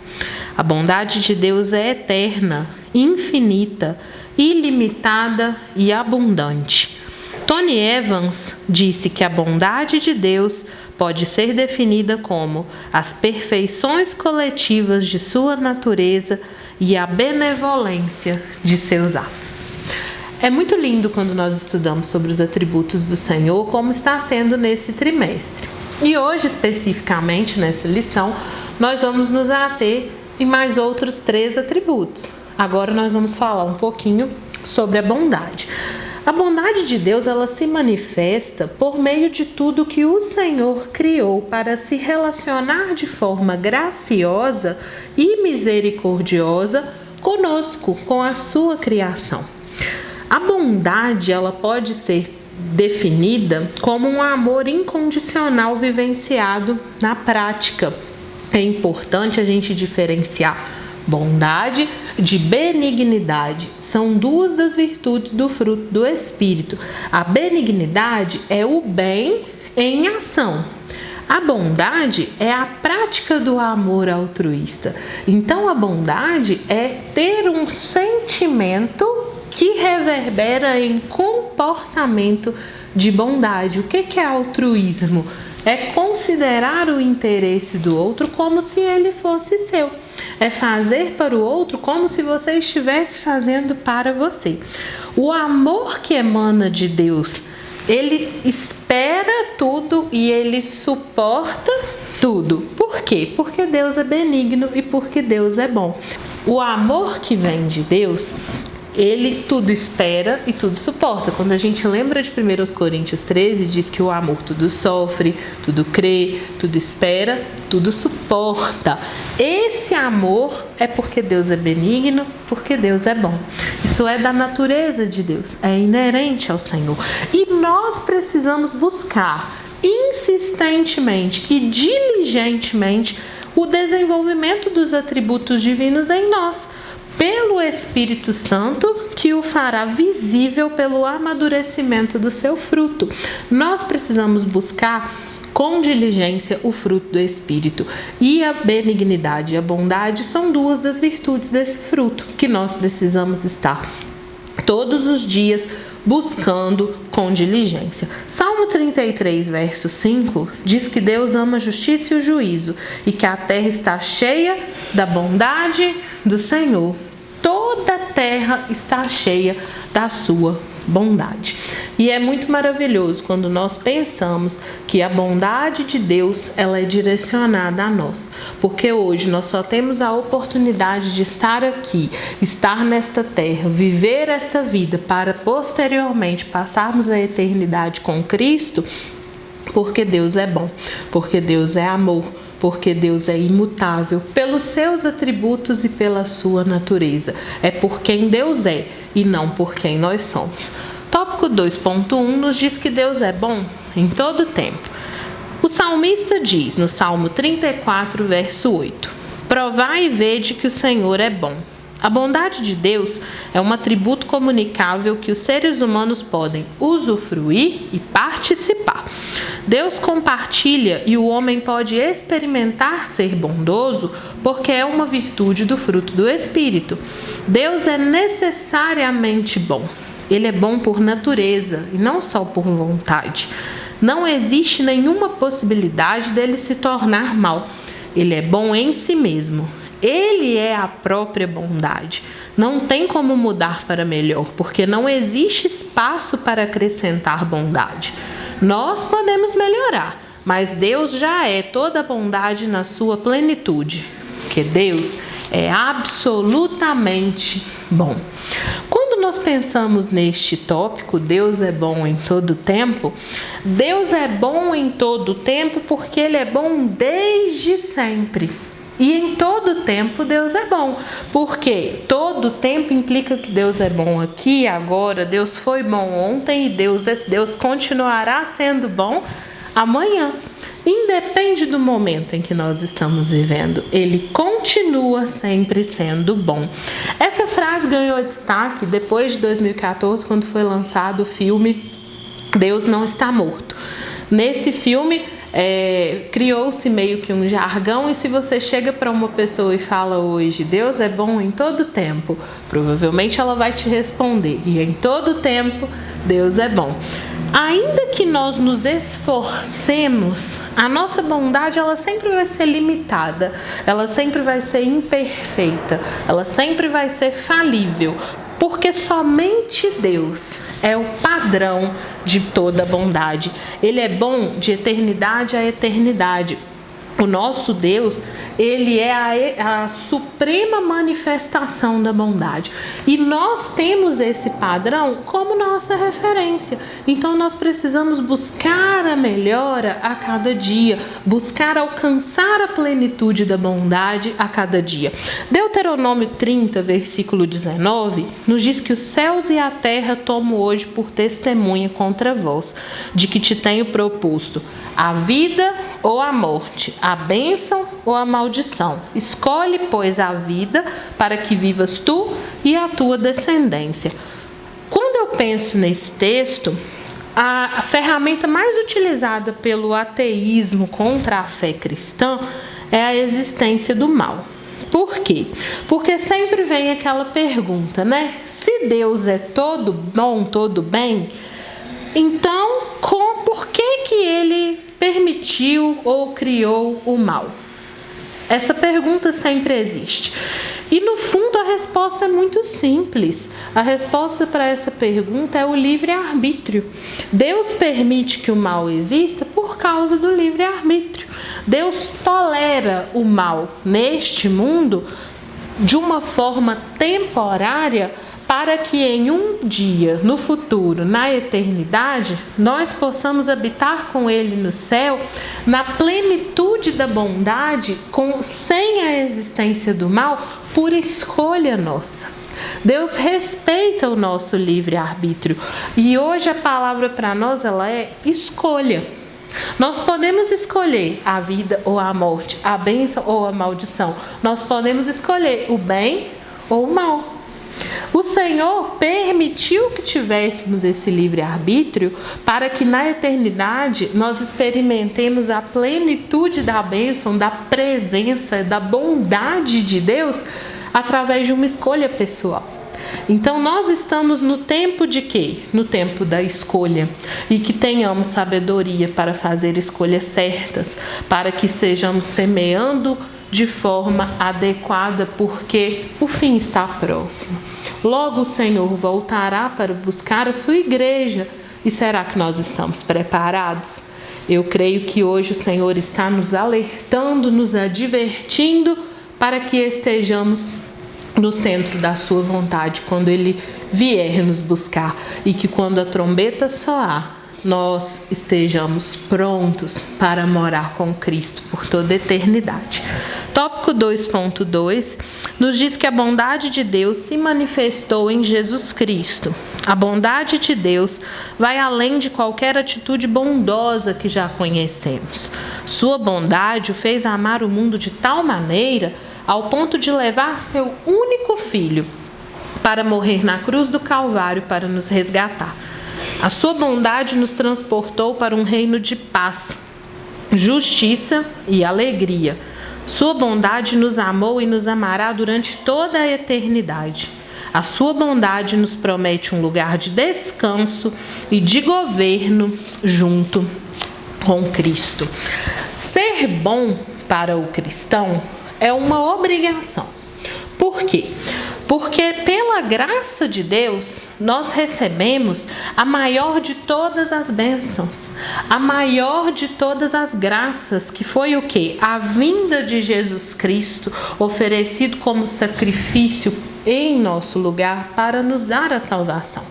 Speaker 3: A bondade de Deus é eterna, infinita, ilimitada e abundante. Tony Evans disse que a bondade de Deus pode ser definida como as perfeições coletivas de sua natureza e a benevolência de seus atos. É muito lindo quando nós estudamos sobre os atributos do Senhor, como está sendo nesse trimestre. E hoje, especificamente nessa lição, nós vamos nos ater em mais outros 3 atributos. Agora nós vamos falar um pouquinho sobre a bondade. A bondade de Deus, ela se manifesta por meio de tudo que o Senhor criou para se relacionar de forma graciosa e misericordiosa conosco, com a sua criação. A bondade, ela pode ser definida como um amor incondicional vivenciado na prática. É importante a gente diferenciar bondade de benignidade. São 2 das virtudes do fruto do Espírito. A benignidade é o bem em ação. A bondade é a prática do amor altruísta. Então, a bondade é ter um sentimento que reverbera em comportamento de bondade. O que é altruísmo? É considerar o interesse do outro como se ele fosse seu. É fazer para o outro como se você estivesse fazendo para você. O amor que emana de Deus, ele espera tudo e ele suporta tudo. Por quê? Porque Deus é benigno e porque Deus é bom. O amor que vem de Deus, ele tudo espera e tudo suporta. Quando a gente lembra de 1 Coríntios 13, diz que o amor tudo sofre, tudo crê, tudo espera, tudo suporta. Esse amor é porque Deus é benigno, porque Deus é bom. Isso é da natureza de Deus, é inerente ao Senhor. E nós precisamos buscar insistentemente e diligentemente o desenvolvimento dos atributos divinos em nós, pelo Espírito Santo, que o fará visível pelo amadurecimento do seu fruto. Nós precisamos buscar com diligência o fruto do Espírito. E a benignidade e a bondade são 2 das virtudes desse fruto, que nós precisamos estar todos os dias buscando com diligência. Salmo 33, verso 5, diz que Deus ama a justiça e o juízo, e que a terra está cheia da bondade do Senhor. Toda a terra está cheia da sua bondade. E é muito maravilhoso quando nós pensamos que a bondade de Deus, ela é direcionada a nós. Porque hoje nós só temos a oportunidade de estar aqui, estar nesta terra, viver esta vida para posteriormente passarmos a eternidade com Cristo, porque Deus é bom, porque Deus é amor, porque Deus é imutável pelos seus atributos e pela sua natureza. É por quem Deus é e não por quem nós somos. Tópico 2.1 nos diz que Deus é bom em todo tempo. O salmista diz no Salmo 34, verso 8: Provai e vede que o Senhor é bom. A bondade de Deus é um atributo comunicável que os seres humanos podem usufruir e participar. Deus compartilha e o homem pode experimentar ser bondoso porque é uma virtude do fruto do Espírito. Deus é necessariamente bom. Ele é bom por natureza e não só por vontade. Não existe nenhuma possibilidade dele se tornar mal. Ele é bom em si mesmo. Ele é a própria bondade. Não tem como mudar para melhor, porque não existe espaço para acrescentar bondade. Nós podemos melhorar, mas Deus já é toda a bondade na sua plenitude, porque Deus é absolutamente bom. Quando nós pensamos neste tópico, Deus é bom em todo tempo, Deus é bom em todo tempo porque Ele é bom desde sempre. E em todo tempo Deus é bom, porque todo tempo implica que Deus é bom aqui e agora. Deus foi bom ontem e Deus continuará sendo bom amanhã. Independe do momento em que nós estamos vivendo, Ele continua sempre sendo bom. Essa frase ganhou destaque depois de 2014, quando foi lançado o filme Deus Não Está Morto. Nesse filme, criou-se meio que um jargão, e se você chega para uma pessoa e fala hoje, Deus é bom em todo tempo, provavelmente ela vai te responder, e em todo tempo, Deus é bom. Ainda que nós nos esforcemos, a nossa bondade ela sempre vai ser limitada, ela sempre vai ser imperfeita, ela sempre vai ser falível, porque somente Deus é o padrão de toda bondade. Ele é bom de eternidade a eternidade. O nosso Deus, Ele é a suprema manifestação da bondade. E nós temos esse padrão como nossa referência. Então nós precisamos buscar a melhora a cada dia, buscar alcançar a plenitude da bondade a cada dia. Deuteronômio 30, versículo 19, nos diz que os céus e a terra tomo hoje por testemunha contra vós, de que te tenho proposto a vida ou a morte, a bênção ou a maldição. Escolhe, pois, a vida para que vivas tu e a tua descendência. Quando eu penso nesse texto, a ferramenta mais utilizada pelo ateísmo contra a fé cristã é a existência do mal. Por quê? Porque sempre vem aquela pergunta, né? Se Deus é todo bom, todo bem, então por que Ele permitiu ou criou o mal? Essa pergunta sempre existe. E no fundo a resposta é muito simples. A resposta para essa pergunta é o livre-arbítrio. Deus permite que o mal exista por causa do livre-arbítrio. Deus tolera o mal neste mundo de uma forma temporária, para que em um dia, no futuro, na eternidade, nós possamos habitar com Ele no céu, na plenitude da bondade, sem a existência do mal, por escolha nossa. Deus respeita o nosso livre-arbítrio. E hoje a palavra para nós ela é escolha. Nós podemos escolher a vida ou a morte, a bênção ou a maldição. Nós podemos escolher o bem ou o mal. O Senhor permitiu que tivéssemos esse livre-arbítrio para que na eternidade nós experimentemos a plenitude da bênção, da presença, da bondade de Deus através de uma escolha pessoal. Então nós estamos no tempo de quê? No tempo da escolha. E que tenhamos sabedoria para fazer escolhas certas, para que estejamos semeando de forma adequada, porque o fim está próximo. Logo o Senhor voltará para buscar a sua igreja. E será que nós estamos preparados? Eu creio que hoje o Senhor está nos alertando, nos advertindo para que estejamos no centro da sua vontade quando Ele vier nos buscar, e que quando a trombeta soar, nós estejamos prontos para morar com Cristo por toda a eternidade. Tópico 2.2 nos diz que a bondade de Deus se manifestou em Jesus Cristo. A bondade de Deus vai além de qualquer atitude bondosa que já conhecemos. Sua bondade o fez amar o mundo de tal maneira ao ponto de levar seu único filho para morrer na cruz do Calvário para nos resgatar. A sua bondade nos transportou para um reino de paz, justiça e alegria. Sua bondade nos amou e nos amará durante toda a eternidade. A sua bondade nos promete um lugar de descanso e de governo junto com Cristo. Ser bom para o cristão é uma obrigação. Por quê? Porque pela graça de Deus, nós recebemos a maior de todas as bênçãos, a maior de todas as graças, que foi o quê? A vinda de Jesus Cristo, oferecido como sacrifício em nosso lugar para nos dar a salvação.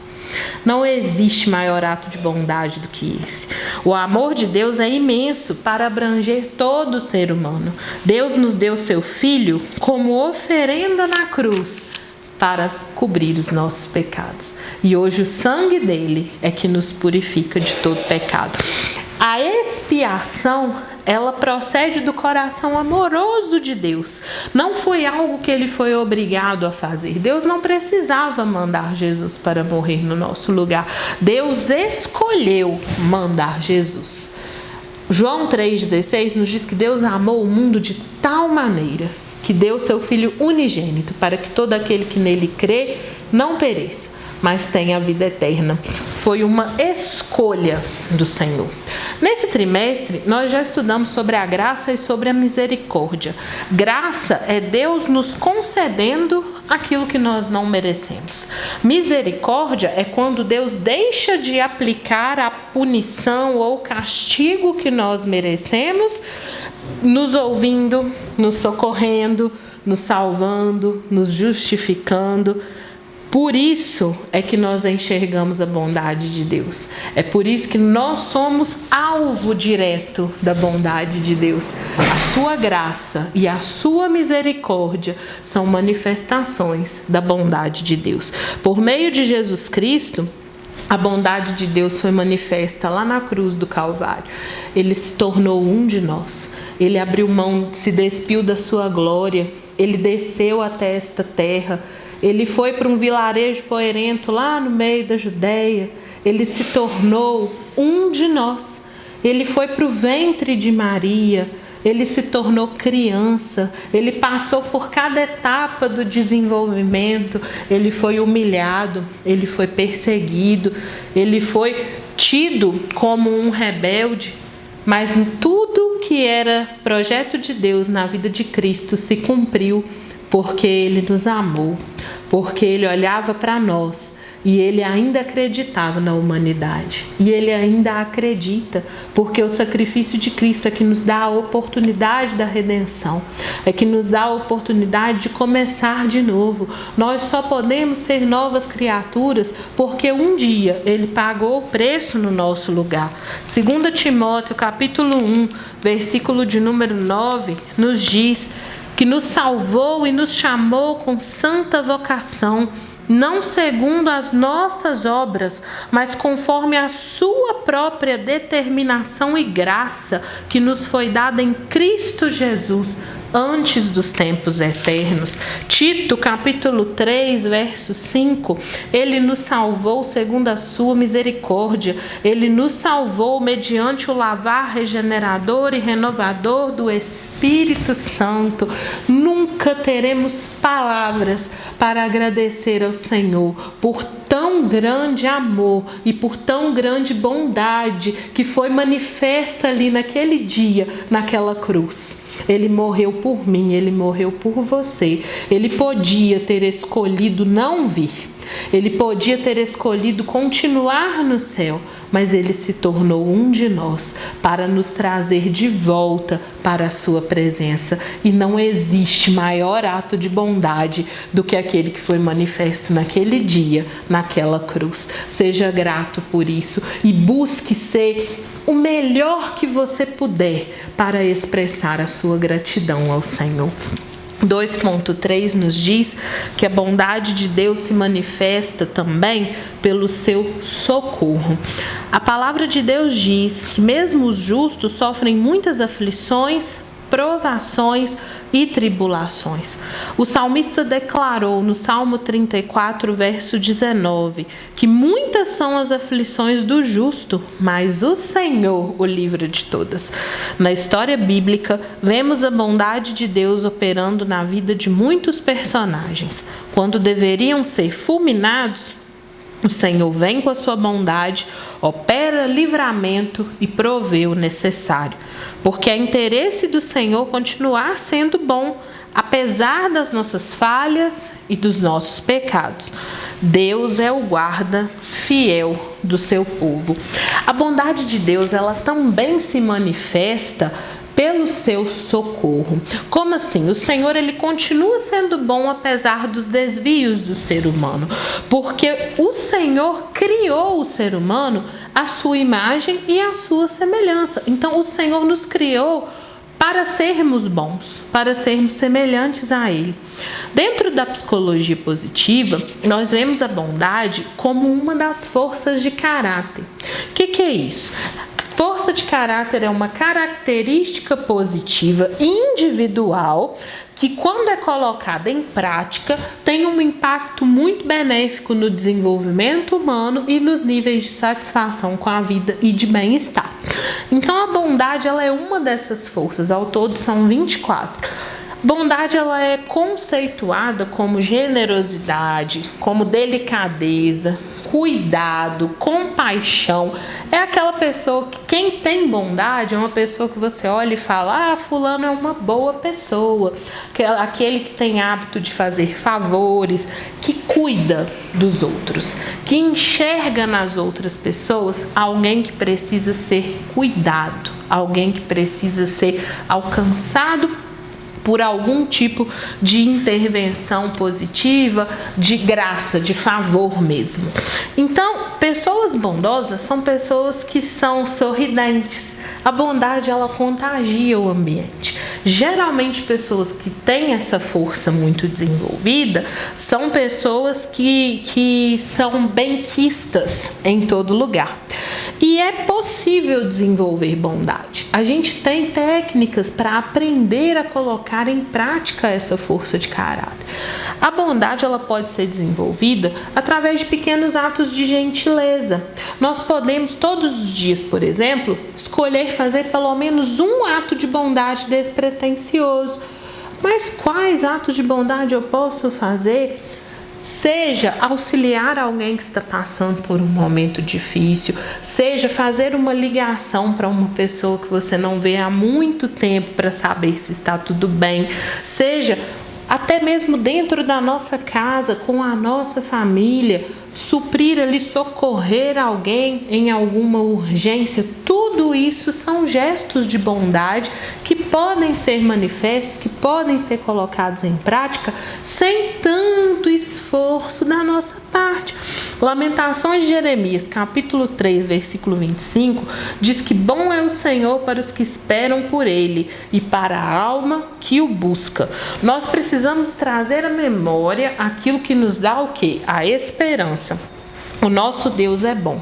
Speaker 3: Não existe maior ato de bondade do que esse. O amor de Deus é imenso para abranger todo o ser humano. Deus nos deu seu Filho como oferenda na cruz para cobrir os nossos pecados. E hoje o sangue dele é que nos purifica de todo pecado. A expiação ela procede do coração amoroso de Deus. Não foi algo que ele foi obrigado a fazer. Deus não precisava mandar Jesus para morrer no nosso lugar. Deus escolheu mandar Jesus. João 3,16 nos diz que Deus amou o mundo de tal maneira que deu seu Filho unigênito para que todo aquele que nele crê não pereça, mas tenha a vida eterna. Foi uma escolha do Senhor. Nesse trimestre, nós já estudamos sobre a graça e sobre a misericórdia. Graça é Deus nos concedendo aquilo que nós não merecemos. Misericórdia é quando Deus deixa de aplicar a punição ou castigo que nós merecemos, nos ouvindo, nos socorrendo, nos salvando, nos justificando. Por isso é que nós enxergamos a bondade de Deus. É por isso que nós somos alvo direto da bondade de Deus. A sua graça e a sua misericórdia são manifestações da bondade de Deus. Por meio de Jesus Cristo, a bondade de Deus foi manifesta lá na cruz do Calvário. Ele se tornou um de nós. Ele abriu mão, se despiu da sua glória. Ele desceu até esta terra. Ele foi para um vilarejo poerento lá no meio da Judeia. Ele se tornou um de nós. Ele foi para o ventre de Maria. Ele se tornou criança. Ele passou por cada etapa do desenvolvimento. Ele foi humilhado. Ele foi perseguido. Ele foi tido como um rebelde. Mas tudo que era projeto de Deus na vida de Cristo se cumpriu, porque Ele nos amou, porque Ele olhava para nós e Ele ainda acreditava na humanidade. E Ele ainda acredita, porque o sacrifício de Cristo é que nos dá a oportunidade da redenção, é que nos dá a oportunidade de começar de novo. Nós só podemos ser novas criaturas porque um dia Ele pagou o preço no nosso lugar. 2 Timóteo capítulo 1, versículo de número 9, nos diz que nos salvou e nos chamou com santa vocação, não segundo as nossas obras, mas conforme a sua própria determinação e graça, que nos foi dada em Cristo Jesus, antes dos tempos eternos. Tito, capítulo 3, verso 5, Ele nos salvou segundo a sua misericórdia. Ele nos salvou mediante o lavar regenerador e renovador do Espírito Santo. Nunca teremos palavras para agradecer ao Senhor por tão grande amor e por tão grande bondade que foi manifesta ali naquele dia, naquela cruz. Ele morreu por mim, Ele morreu por você. Ele podia ter escolhido não vir. Ele podia ter escolhido continuar no céu, mas Ele se tornou um de nós para nos trazer de volta para a sua presença. E não existe maior ato de bondade do que aquele que foi manifesto naquele dia, naquela cruz. Seja grato por isso e busque ser o melhor que você puder para expressar a sua gratidão ao Senhor. 2.3 nos diz que a bondade de Deus se manifesta também pelo seu socorro. A palavra de Deus diz que mesmo os justos sofrem muitas aflições, provações e tribulações. O salmista declarou no Salmo 34, verso 19, que muitas são as aflições do justo, mas o Senhor o livra de todas. Na história bíblica, vemos a bondade de Deus operando na vida de muitos personagens. Quando deveriam ser fulminados, o Senhor vem com a sua bondade, opera livramento e provê o necessário. Porque é interesse do Senhor continuar sendo bom, apesar das nossas falhas e dos nossos pecados. Deus é o guarda fiel do seu povo. A bondade de Deus, ela também se manifesta pelo seu socorro. Como assim? O Senhor, Ele continua sendo bom apesar dos desvios do ser humano, porque o Senhor criou o ser humano à sua imagem e à sua semelhança. Então, o Senhor nos criou para sermos bons, para sermos semelhantes a Ele. Dentro da psicologia positiva, nós vemos a bondade como uma das forças de caráter. O que é isso? Força de caráter é uma característica positiva individual que, quando é colocada em prática, tem um impacto muito benéfico no desenvolvimento humano e nos níveis de satisfação com a vida e de bem-estar. Então, a bondade ela é uma dessas forças, ao todo são 24. Bondade ela é conceituada como generosidade, como delicadeza, cuidado, compaixão. É aquela pessoa que, quem tem bondade, é uma pessoa que você olha e fala: ah, fulano é uma boa pessoa. Aquele que tem hábito de fazer favores, que cuida dos outros, que enxerga nas outras pessoas alguém que precisa ser cuidado, alguém que precisa ser alcançado por algum tipo de intervenção positiva, de graça, de favor mesmo. Então, pessoas bondosas são pessoas que são sorridentes. A bondade, ela contagia o ambiente. Geralmente, pessoas que têm essa força muito desenvolvida são pessoas que são benquistas em todo lugar. E é possível desenvolver bondade. A gente tem técnicas para aprender a colocar em prática essa força de caráter. A bondade ela pode ser desenvolvida através de pequenos atos de gentileza. Nós podemos todos os dias, por exemplo, escolher fazer pelo menos um ato de bondade despretensioso. Mas quais atos de bondade eu posso fazer? Seja auxiliar alguém que está passando por um momento difícil, seja fazer uma ligação para uma pessoa que você não vê há muito tempo para saber se está tudo bem, seja até mesmo dentro da nossa casa, com a nossa família, suprir ali, socorrer alguém em alguma urgência. Tudo isso são gestos de bondade que podem ser manifestos, que podem ser colocados em prática sem tanto esforço da nossa parte. Lamentações de Jeremias, capítulo 3, versículo 25, diz que bom é o Senhor para os que esperam por Ele e para a alma que o busca. Nós precisamos trazer à memória aquilo que nos dá o quê? A esperança. O nosso Deus é bom.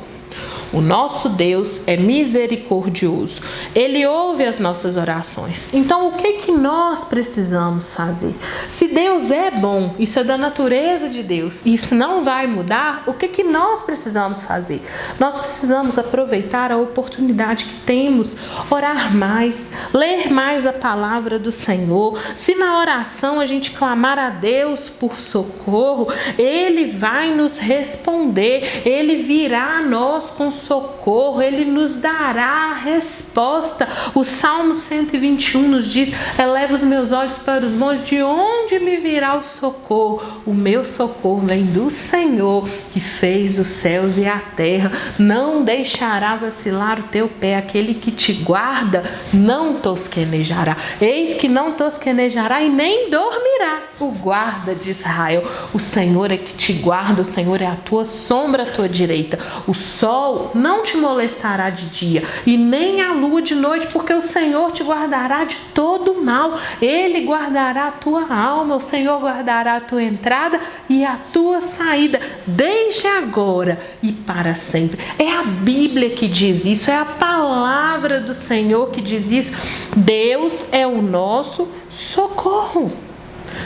Speaker 3: O nosso Deus é misericordioso. Ele ouve as nossas orações. Então, o que nós precisamos fazer? Se Deus é bom, isso é da natureza de Deus, e isso não vai mudar, o que nós precisamos fazer? Nós precisamos aproveitar a oportunidade que temos, orar mais, ler mais a palavra do Senhor. Se na oração a gente clamar a Deus por socorro, Ele vai nos responder, Ele virá a nós com socorro, Ele nos dará a resposta. O Salmo 121 nos diz: eleva os meus olhos para os montes, de onde me virá o socorro? O meu socorro vem do Senhor, que fez os céus e a terra. Não deixará vacilar o teu pé, aquele que te guarda não tosquenejará. Eis que não tosquenejará e nem dormirá o guarda de Israel. O Senhor é que te guarda, o Senhor é a tua sombra à tua direita. O sol não te molestará de dia e nem a lua de noite, porque o Senhor te guardará de todo mal. Ele guardará a tua alma, o Senhor guardará a tua entrada e a tua saída, desde agora e para sempre. É a Bíblia que diz isso, é a palavra do Senhor que diz isso. Deus é o nosso socorro.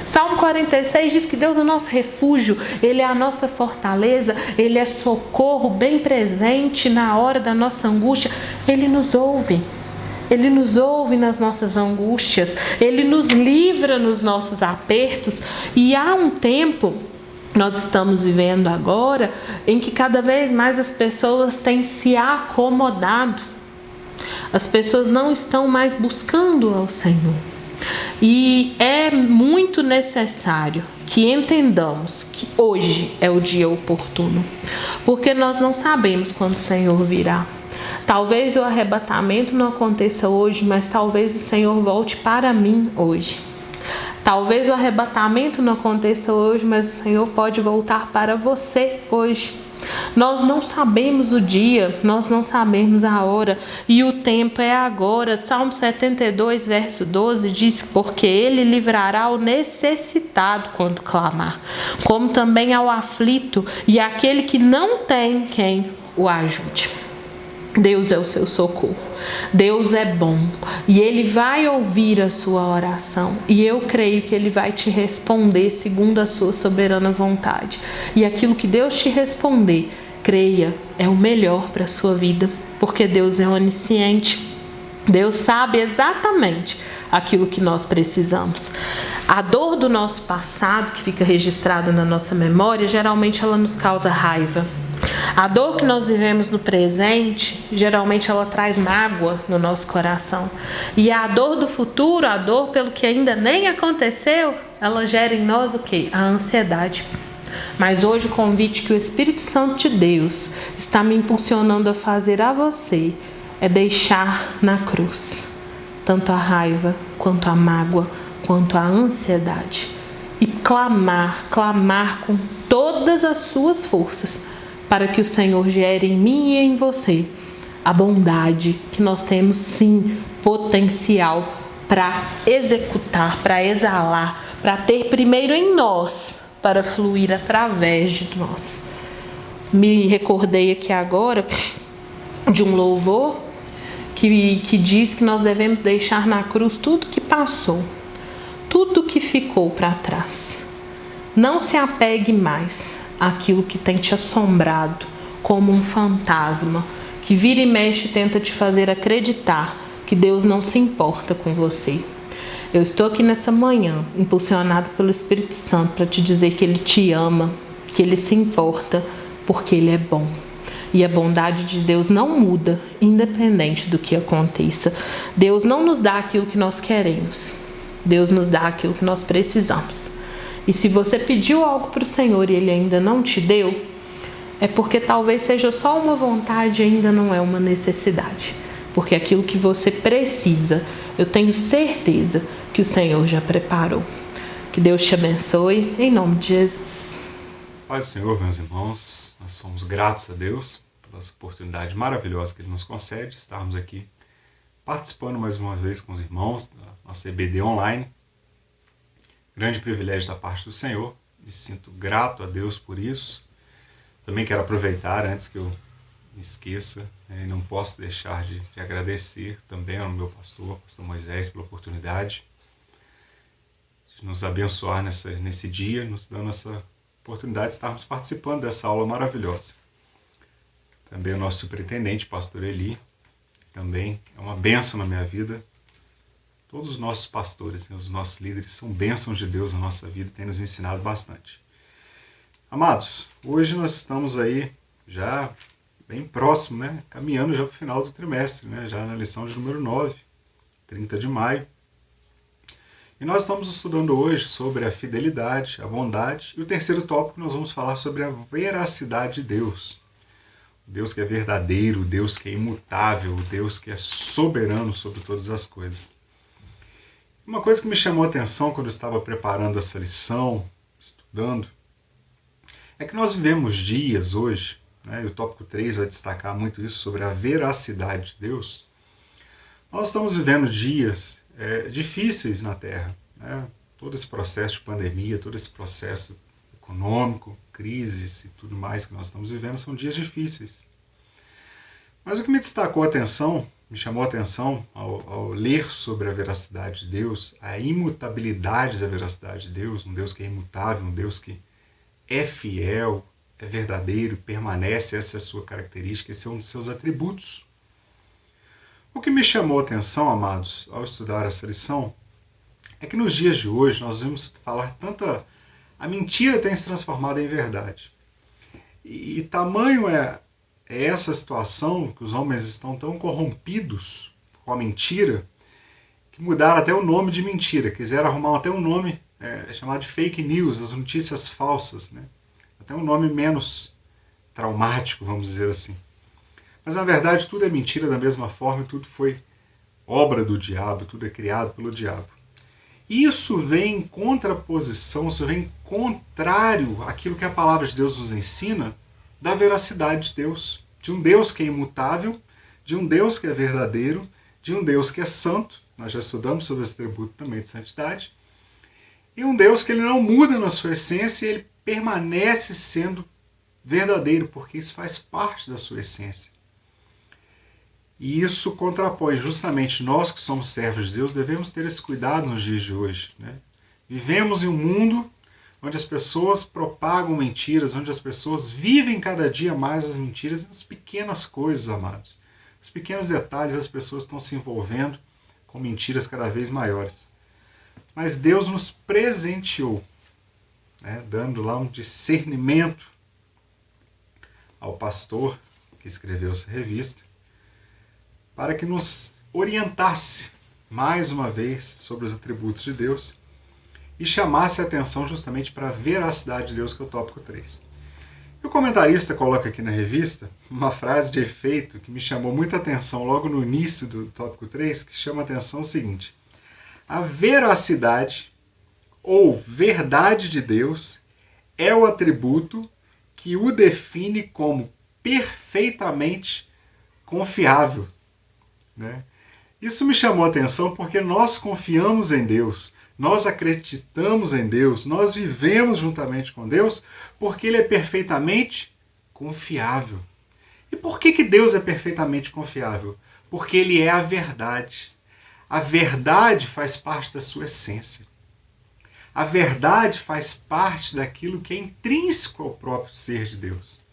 Speaker 3: Salmo 46 diz que Deus é o nosso refúgio, Ele é a nossa fortaleza, Ele é socorro bem presente na hora da nossa angústia. Ele nos ouve nas nossas angústias, Ele nos livra nos nossos apertos. E há um tempo, nós estamos vivendo agora, em que cada vez mais as pessoas têm se acomodado, as pessoas não estão mais buscando ao Senhor. E é muito necessário que entendamos que hoje é o dia oportuno, porque nós não sabemos quando o Senhor virá. Talvez o arrebatamento não aconteça hoje, mas talvez o Senhor volte para mim hoje. Talvez o arrebatamento não aconteça hoje, mas o Senhor pode voltar para você hoje. Nós não sabemos o dia, nós não sabemos a hora, e o tempo é agora. Salmo 72, verso 12 diz: porque Ele livrará o necessitado quando clamar, como também ao aflito e àquele que não tem quem o ajude. Deus é o seu socorro. Deus é bom e Ele vai ouvir a sua oração. E eu creio que Ele vai te responder segundo a sua soberana vontade. E aquilo que Deus te responder, creia, é o melhor para a sua vida. Porque Deus é onisciente. Deus sabe exatamente aquilo que nós precisamos. A dor do nosso passado, que fica registrada na nossa memória, geralmente ela nos causa raiva. A dor que nós vivemos no presente, geralmente ela traz mágoa no nosso coração. E a dor do futuro, a dor pelo que ainda nem aconteceu, ela gera em nós o quê? A ansiedade. Mas hoje o convite que o Espírito Santo de Deus está me impulsionando a fazer a você é deixar na cruz tanto a raiva, quanto a mágoa, quanto a ansiedade. E clamar com todas as suas forças para que o Senhor gere em mim e em você a bondade que nós temos sim potencial para executar, para exalar, para ter primeiro em nós, para fluir através de nós. Me recordei aqui agora de um louvor que diz que nós devemos deixar na cruz tudo que passou, tudo que ficou para trás. Não se apegue mais àquilo que tem te assombrado como um fantasma, que vira e mexe e tenta te fazer acreditar que Deus não se importa com você. Eu estou aqui nessa manhã, impulsionado pelo Espírito Santo, para te dizer que Ele te ama, que Ele se importa, porque Ele é bom. E a bondade de Deus não muda, independente do que aconteça. Deus não nos dá aquilo que nós queremos. Deus nos dá aquilo que nós precisamos. E se você pediu algo para o Senhor e Ele ainda não te deu, é porque talvez seja só uma vontade e ainda não é uma necessidade. Porque aquilo que você precisa, eu tenho certeza que o Senhor já preparou. Que Deus te abençoe, em nome de Jesus.
Speaker 4: Pai do Senhor, meus irmãos, nós somos gratos a Deus pela essa oportunidade maravilhosa que Ele nos concede, estarmos aqui participando mais uma vez com os irmãos da nossa EBD online. Grande privilégio da parte do Senhor, me sinto grato a Deus por isso. Também quero aproveitar, antes que eu me esqueça, e não posso deixar de agradecer também ao meu pastor Moisés, pela oportunidade de nos abençoar nesse dia, nos dando essa oportunidade de estarmos participando dessa aula maravilhosa. Também o nosso superintendente, pastor Eli, também é uma bênção na minha vida. Todos os nossos pastores, os nossos líderes são bênçãos de Deus na nossa vida e têm nos ensinado bastante. Amados, hoje nós estamos aí já bem próximo, caminhando já para o final do trimestre, já na lição de número 9, 30 de maio. E nós estamos estudando hoje sobre a fidelidade, a bondade, e o terceiro tópico nós vamos falar sobre a veracidade de Deus. O Deus que é verdadeiro, o Deus que é imutável, o Deus que é soberano sobre todas as coisas. Uma coisa que me chamou a atenção quando eu estava preparando essa lição, estudando, é que nós vivemos dias hoje, e o tópico 3 vai destacar muito isso, sobre a veracidade de Deus. Nós estamos vivendo dias difíceis na Terra. Todo esse processo de pandemia, todo esse processo econômico, crises e tudo mais que nós estamos vivendo são dias difíceis. Mas o que me destacou a atenção, me chamou a atenção ao ler sobre a veracidade de Deus, a imutabilidade da veracidade de Deus, um Deus que é imutável, um Deus que é fiel, é verdadeiro, permanece, essa é a sua característica, esse é um dos seus atributos. O que me chamou a atenção, amados, ao estudar essa lição, é que nos dias de hoje nós vamos falar tanta... A mentira tem se transformado em verdade. E tamanho é essa situação que os homens estão tão corrompidos com a mentira, que mudaram até o nome de mentira, quiseram arrumar até um nome chamado de fake news, as notícias falsas, até um nome menos traumático, vamos dizer assim. Mas na verdade tudo é mentira da mesma forma, tudo foi obra do diabo, tudo é criado pelo diabo. Isso vem em contraposição, isso vem contrário àquilo que a palavra de Deus nos ensina da veracidade de Deus, de um Deus que é imutável, de um Deus que é verdadeiro, de um Deus que é santo, nós já estudamos sobre esse atributo também de santidade, e um Deus que ele não muda na sua essência, ele permanece sendo verdadeiro, porque isso faz parte da sua essência. E isso contrapõe justamente nós que somos servos de Deus, devemos ter esse cuidado nos dias de hoje, né? Vivemos em um mundo onde as pessoas propagam mentiras, onde as pessoas vivem cada dia mais as mentiras nas pequenas coisas, amados. Nos pequenos detalhes as pessoas estão se envolvendo com mentiras cada vez maiores. Mas Deus nos presenteou, né, dando lá um discernimento ao pastor que escreveu essa revista, para que nos orientasse mais uma vez sobre os atributos de Deus e chamasse a atenção justamente para a veracidade de Deus, que é o tópico 3. E o comentarista coloca aqui na revista uma frase de efeito que me chamou muita atenção logo no início do tópico 3, que chama a atenção o seguinte: a veracidade ou verdade de Deus é o atributo que o define como perfeitamente confiável, né? Isso me chamou a atenção porque nós confiamos em Deus, nós acreditamos em Deus, nós vivemos juntamente com Deus porque Ele é perfeitamente confiável. E por que Deus é perfeitamente confiável? Porque Ele é a verdade. A verdade faz parte da sua essência. A verdade faz parte daquilo que é intrínseco ao próprio ser de Deus.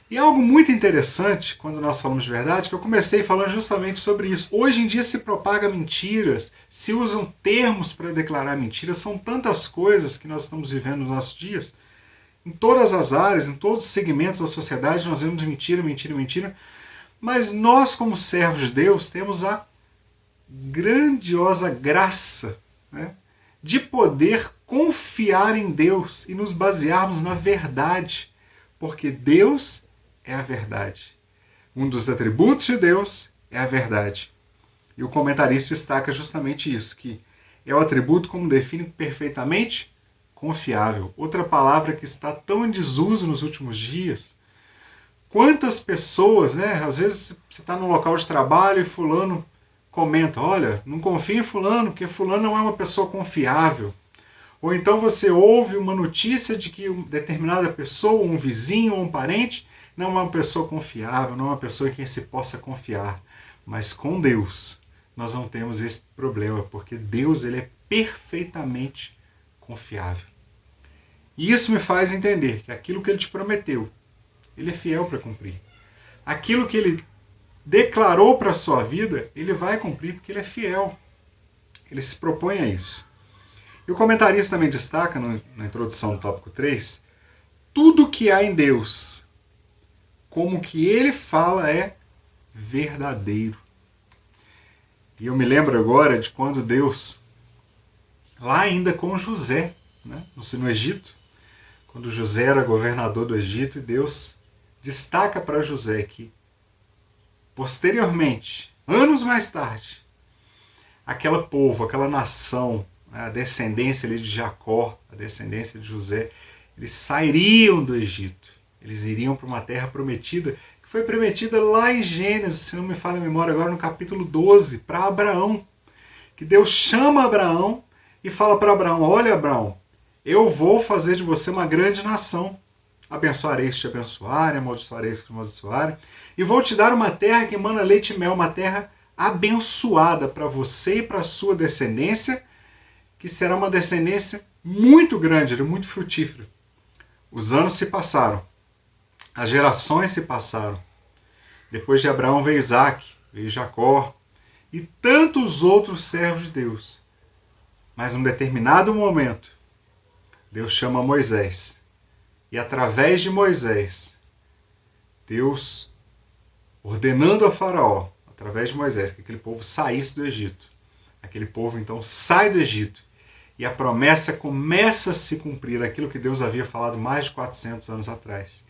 Speaker 4: E algo muito interessante, quando nós falamos de verdade, que eu comecei falando justamente sobre isso. Hoje em dia se propaga mentiras, se usam termos para declarar mentiras, são tantas coisas que nós estamos vivendo nos nossos dias. Em todas as áreas, em todos os segmentos da sociedade, nós vemos mentira, mentira, mentira. Mas nós, como servos de Deus, temos a grandiosa graça, né, de poder confiar em Deus e nos basearmos na verdade, porque Deus é a verdade. Um dos atributos de Deus é a verdade. E o comentarista destaca justamente isso, que é o atributo como define perfeitamente confiável. Outra palavra que está tão em desuso nos últimos dias. Quantas pessoas, né, às vezes você está num local de trabalho e fulano comenta: olha, não confia em fulano, porque fulano não é uma pessoa confiável. Ou então você ouve uma notícia de que uma determinada pessoa, um vizinho ou um parente, não é uma pessoa confiável, não é uma pessoa em quem se possa confiar. Mas com Deus nós não temos esse problema, porque Deus, ele é perfeitamente confiável. E isso me faz entender que aquilo que Ele te prometeu, Ele é fiel para cumprir. Aquilo que Ele declarou para a sua vida, Ele vai cumprir, porque Ele é fiel. Ele se propõe a isso. E o comentarista também destaca, na introdução do tópico 3, tudo que há em Deus, como que Ele fala, é verdadeiro. E eu me lembro agora de quando Deus, lá ainda com José, né, no Egito, quando José era governador do Egito, e Deus destaca para José que, posteriormente, anos mais tarde, aquele povo, aquela nação, a descendência ali de Jacó, a descendência de José, eles sairiam do Egito. Eles iriam para uma terra prometida, que foi prometida lá em Gênesis, se não me falha a memória agora, no capítulo 12, para Abraão. Que Deus chama Abraão e fala para Abraão: olha, Abraão, eu vou fazer de você uma grande nação. Abençoarei os que te abençoarem, amaldiçoarei os que te amaldiçoarem, e vou te dar uma terra que emana leite e mel, uma terra abençoada para você e para a sua descendência, que será uma descendência muito grande, muito frutífera. Os anos se passaram, as gerações se passaram. Depois de Abraão veio Isaac, veio Jacó e tantos outros servos de Deus. Mas num determinado momento, Deus chama Moisés. E através de Moisés, Deus, ordenando a Faraó, através de Moisés, que aquele povo saísse do Egito. Aquele povo então sai do Egito. E a promessa começa a se cumprir, aquilo que Deus havia falado mais de 400 anos atrás.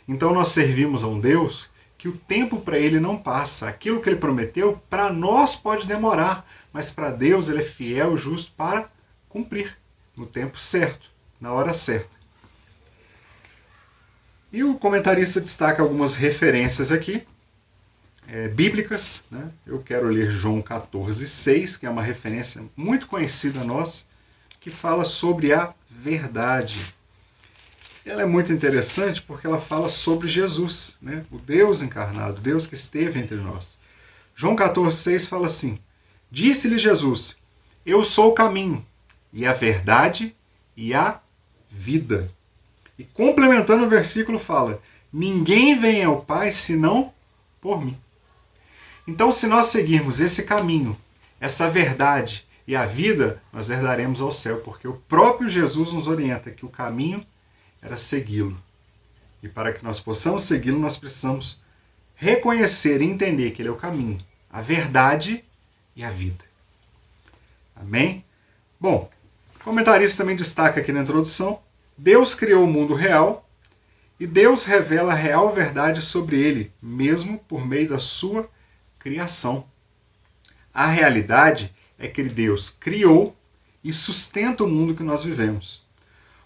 Speaker 4: Então nós servimos a um Deus que o tempo para Ele não passa. Aquilo que Ele prometeu, para nós pode demorar, mas para Deus Ele é fiel e justo para cumprir no tempo certo, na hora certa. E o comentarista destaca algumas referências aqui, bíblicas, né? Eu quero ler João 14,6, que é uma referência muito conhecida nossa, que fala sobre a verdade. Ela é muito interessante porque ela fala sobre Jesus, né? O Deus encarnado, Deus que esteve entre nós. João 14,6 fala assim: Disse-lhe Jesus: Eu sou o caminho, e a verdade, e a vida. E complementando o versículo fala: Ninguém vem ao Pai senão por mim. Então, se nós seguirmos esse caminho, essa verdade e a vida, nós herdaremos ao céu, porque o próprio Jesus nos orienta que o caminho era segui-lo. E para que nós possamos segui-lo, nós precisamos reconhecer e entender que ele é o caminho, a verdade e a vida. Amém? Bom, o comentarista também destaca aqui na introdução: Deus criou o mundo real e Deus revela a real verdade sobre ele, mesmo por meio da sua criação. A realidade é que Deus criou e sustenta o mundo que nós vivemos.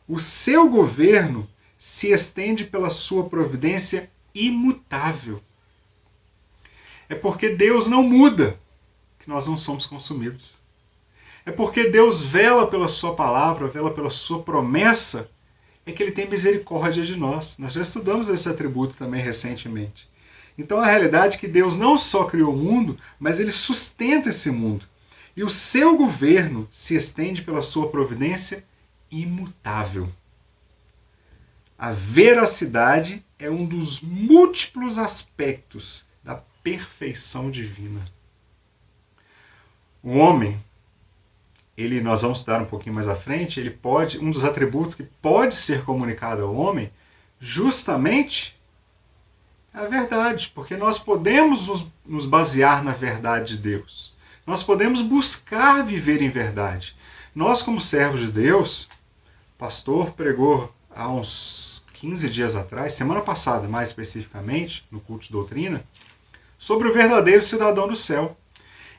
Speaker 4: O seu governo se estende pela sua providência imutável. É porque Deus não muda que nós não somos consumidos. É porque Deus vela pela sua palavra, vela pela sua promessa, é que ele tem misericórdia de nós. Nós já estudamos esse atributo também recentemente. Então a realidade é que Deus não só criou o mundo, mas ele sustenta esse mundo. E o seu governo se estende pela sua providência imutável. A veracidade é um dos múltiplos aspectos da perfeição divina. O homem, nós vamos estudar um pouquinho mais à frente, um dos atributos que pode ser comunicado ao homem, justamente é a verdade, porque nós podemos nos basear na verdade de Deus. Nós podemos buscar viver em verdade. Nós, como servos de Deus, o pastor pregou há uns 15 dias atrás, semana passada mais especificamente, no culto de doutrina, sobre o verdadeiro cidadão do céu.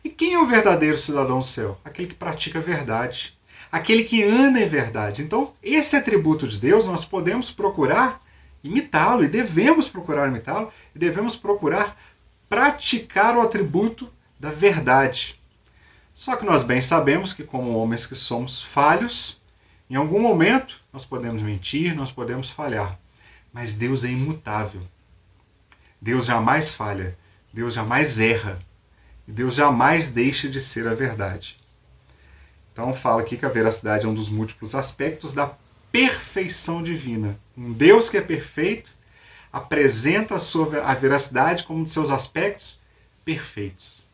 Speaker 4: E quem é o verdadeiro cidadão do céu? Aquele que pratica a verdade, aquele que anda em verdade. Então, esse atributo de Deus nós podemos procurar imitá-lo, e devemos procurar imitá-lo, e devemos procurar praticar o atributo da verdade. Só que nós bem sabemos que, como homens que somos falhos, em algum momento nós podemos mentir, nós podemos falhar. Mas Deus é imutável. Deus jamais falha. Deus jamais erra. E Deus jamais deixa de ser a verdade. Então fala aqui que a veracidade é um dos múltiplos aspectos da perfeição divina. Um Deus que é perfeito apresenta a veracidade como um de seus aspectos perfeitos.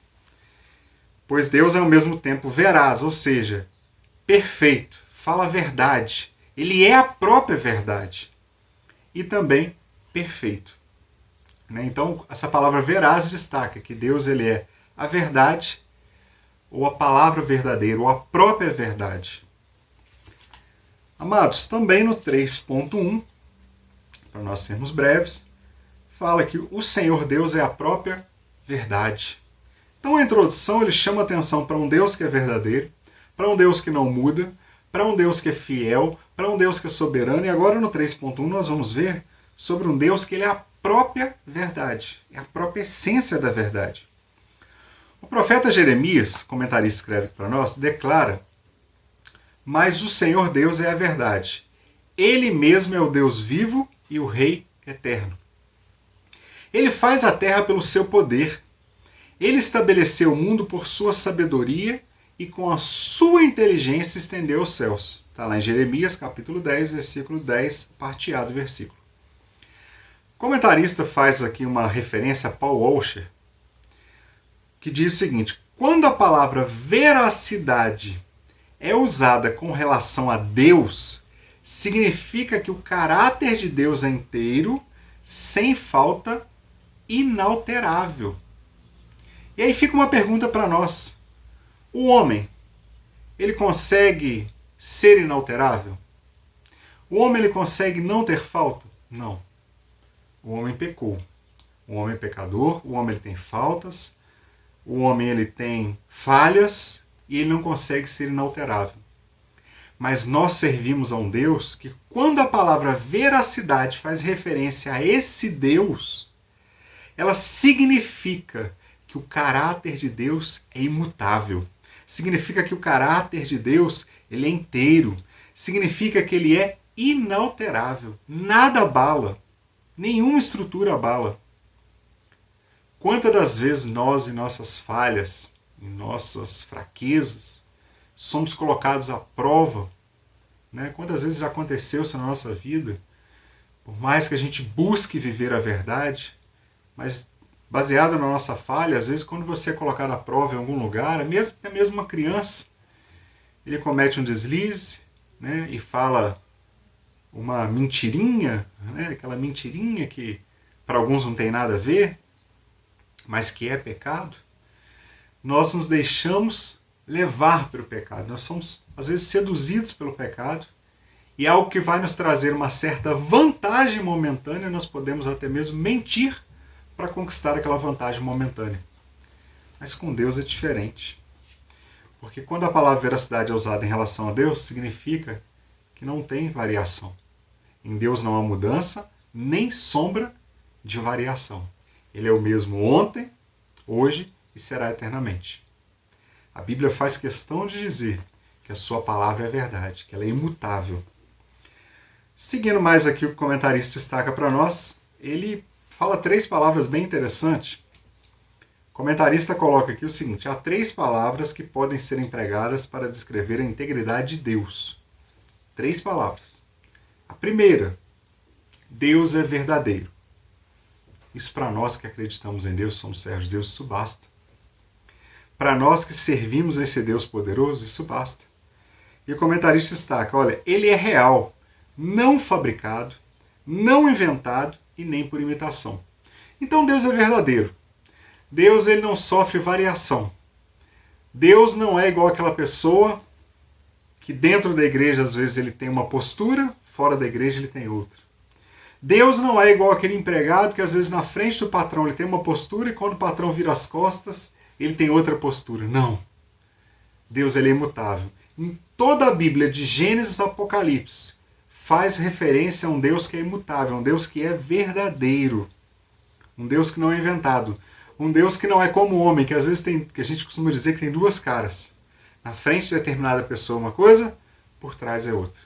Speaker 4: Pois Deus é ao mesmo tempo veraz, ou seja, perfeito, fala a verdade. Ele é a própria verdade. E também perfeito. Então, essa palavra veraz destaca que Deus ele é a verdade, ou a palavra verdadeira, ou a própria verdade. Amados, também no 3.1, para nós sermos breves, fala que o Senhor Deus é a própria verdade. Então a introdução ele chama atenção para um Deus que é verdadeiro, para um Deus que não muda, para um Deus que é fiel, para um Deus que é soberano. E agora no 3.1 nós vamos ver sobre um Deus que ele é a própria verdade, é a própria essência da verdade. O profeta Jeremias, comentarista escreve para nós, declara: Mas o Senhor Deus é a verdade. Ele mesmo é o Deus vivo e o Rei eterno. Ele faz a terra pelo seu poder. Ele estabeleceu o mundo por sua sabedoria e com a sua inteligência estendeu os céus. Está lá em Jeremias, capítulo 10, versículo 10, parte A do versículo. O comentarista faz aqui uma referência a Paul Washer, que diz o seguinte: quando a palavra veracidade é usada com relação a Deus, significa que o caráter de Deus é inteiro, sem falta, inalterável. E aí fica uma pergunta para nós. O homem, ele consegue ser inalterável? O homem ele consegue não ter falta? Não. O homem pecou. O homem é pecador, o homem ele tem faltas, o homem ele tem falhas e ele não consegue ser inalterável. Mas nós servimos a um Deus que, quando a palavra veracidade faz referência a esse Deus, ela significa que o caráter de Deus é imutável. Significa que o caráter de Deus ele é inteiro. Significa que ele é inalterável. Nada abala. Nenhuma estrutura abala. Quantas das vezes nós, em nossas falhas, em nossas fraquezas, somos colocados à prova, né? Quantas vezes já aconteceu isso na nossa vida? Por mais que a gente busque viver a verdade, mas baseado na nossa falha, às vezes quando você é colocado à prova em algum lugar, até mesmo uma criança, ele comete um deslize, né? E fala uma mentirinha, né? Aquela mentirinha que para alguns não tem nada a ver, mas que é pecado. Nós nos deixamos levar pelo pecado. Nós somos, às vezes, seduzidos pelo pecado. E algo que vai nos trazer uma certa vantagem momentânea, nós podemos até mesmo mentir para conquistar aquela vantagem momentânea. Mas com Deus é diferente. Porque quando a palavra veracidade é usada em relação a Deus, significa que não tem variação. Em Deus não há mudança, nem sombra de variação. Ele é o mesmo ontem, hoje e será eternamente. A Bíblia faz questão de dizer que a sua palavra é verdade, que ela é imutável. Seguindo mais aqui o que o comentarista destaca para nós, ele fala 3 palavras bem interessantes. O comentarista coloca aqui o seguinte: há 3 palavras que podem ser empregadas para descrever a integridade de Deus. 3 palavras. A primeira, Deus é verdadeiro. Isso para nós que acreditamos em Deus, somos servos de Deus, isso basta. Para nós que servimos esse Deus poderoso, isso basta. E o comentarista destaca, olha, ele é real, não fabricado, não inventado e nem por imitação. Então Deus é verdadeiro. Deus ele não sofre variação. Deus não é igual aquela pessoa que dentro da igreja às vezes ele tem uma postura, fora da igreja ele tem outra. Deus não é igual aquele empregado que às vezes na frente do patrão ele tem uma postura e quando o patrão vira as costas ele tem outra postura. Não. Deus ele é imutável. Em toda a Bíblia, de Gênesis a Apocalipse, faz referência a um Deus que é imutável, um Deus que é verdadeiro. Um Deus que não é inventado. Um Deus que não é como o homem, que às vezes tem, que a gente costuma dizer que tem 2 caras. Na frente de determinada pessoa uma coisa, por trás é outra.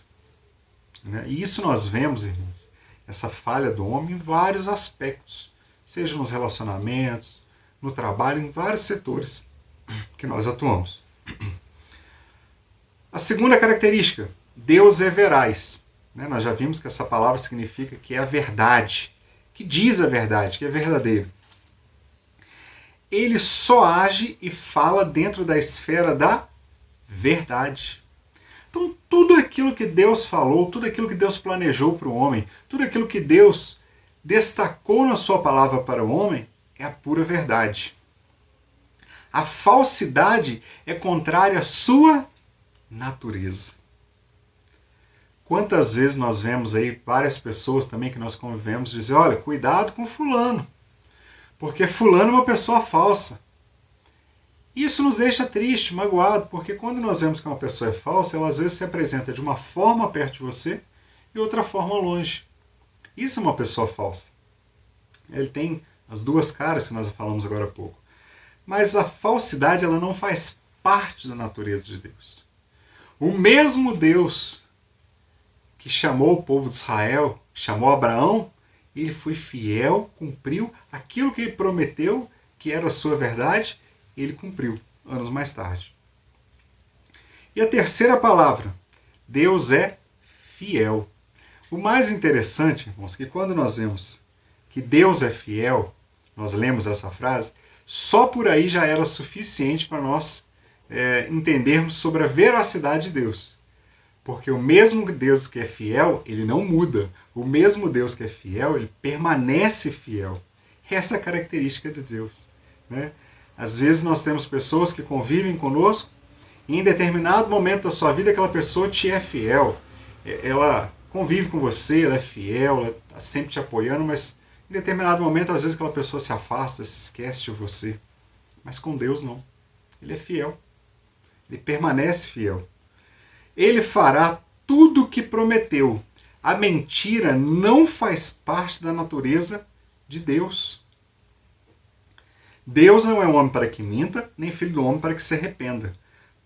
Speaker 4: E isso nós vemos, irmãos, essa falha do homem em vários aspectos, seja nos relacionamentos, no trabalho, em vários setores que nós atuamos. A segunda característica, Deus é veraz. Nós já vimos que essa palavra significa que é a verdade, que diz a verdade, que é verdadeiro. Ele só age e fala dentro da esfera da verdade. Então, tudo aquilo que Deus falou, tudo aquilo que Deus planejou para o homem, tudo aquilo que Deus destacou na sua palavra para o homem, é a pura verdade. A falsidade é contrária à sua natureza. Quantas vezes nós vemos aí várias pessoas também que nós convivemos dizer, olha, cuidado com fulano, porque fulano é uma pessoa falsa. Isso nos deixa triste, magoado, porque quando nós vemos que uma pessoa é falsa, ela às vezes se apresenta de uma forma perto de você e outra forma longe. Isso é uma pessoa falsa. Ele tem as 2 caras que nós falamos agora há pouco. Mas a falsidade ela não faz parte da natureza de Deus. O mesmo Deus que chamou o povo de Israel, chamou Abraão, ele foi fiel, cumpriu aquilo que ele prometeu, que era a sua verdade, ele cumpriu, anos mais tarde. E a terceira palavra, Deus é fiel. O mais interessante, irmãos, que quando nós vemos que Deus é fiel, nós lemos essa frase, só por aí já era suficiente para nós entendermos sobre a veracidade de Deus. Porque o mesmo Deus que é fiel, ele não muda. O mesmo Deus que é fiel, ele permanece fiel. Essa é a característica de Deus. Às vezes nós temos pessoas que convivem conosco e em determinado momento da sua vida aquela pessoa te é fiel. Ela convive com você, ela é fiel, ela está sempre te apoiando, mas em determinado momento às vezes aquela pessoa se afasta, se esquece de você. Mas com Deus não. Ele é fiel. Ele permanece fiel. Ele fará tudo o que prometeu. A mentira não faz parte da natureza de Deus. Deus não é um homem para que minta, nem filho do homem para que se arrependa.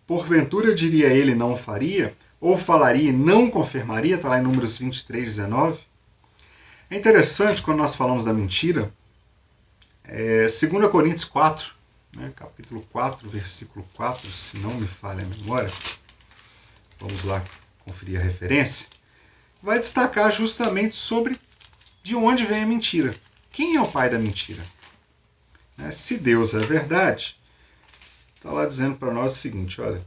Speaker 4: Porventura diria ele não faria, ou falaria e não confirmaria, está lá em Números 23, 19. É interessante quando nós falamos da mentira, 2 Coríntios 4, né, capítulo 4, versículo 4, se não me falha a memória, vamos lá conferir a referência, vai destacar justamente sobre de onde vem a mentira. Quem é o pai da mentira? Se Deus é verdade, está lá dizendo para nós o seguinte, olha,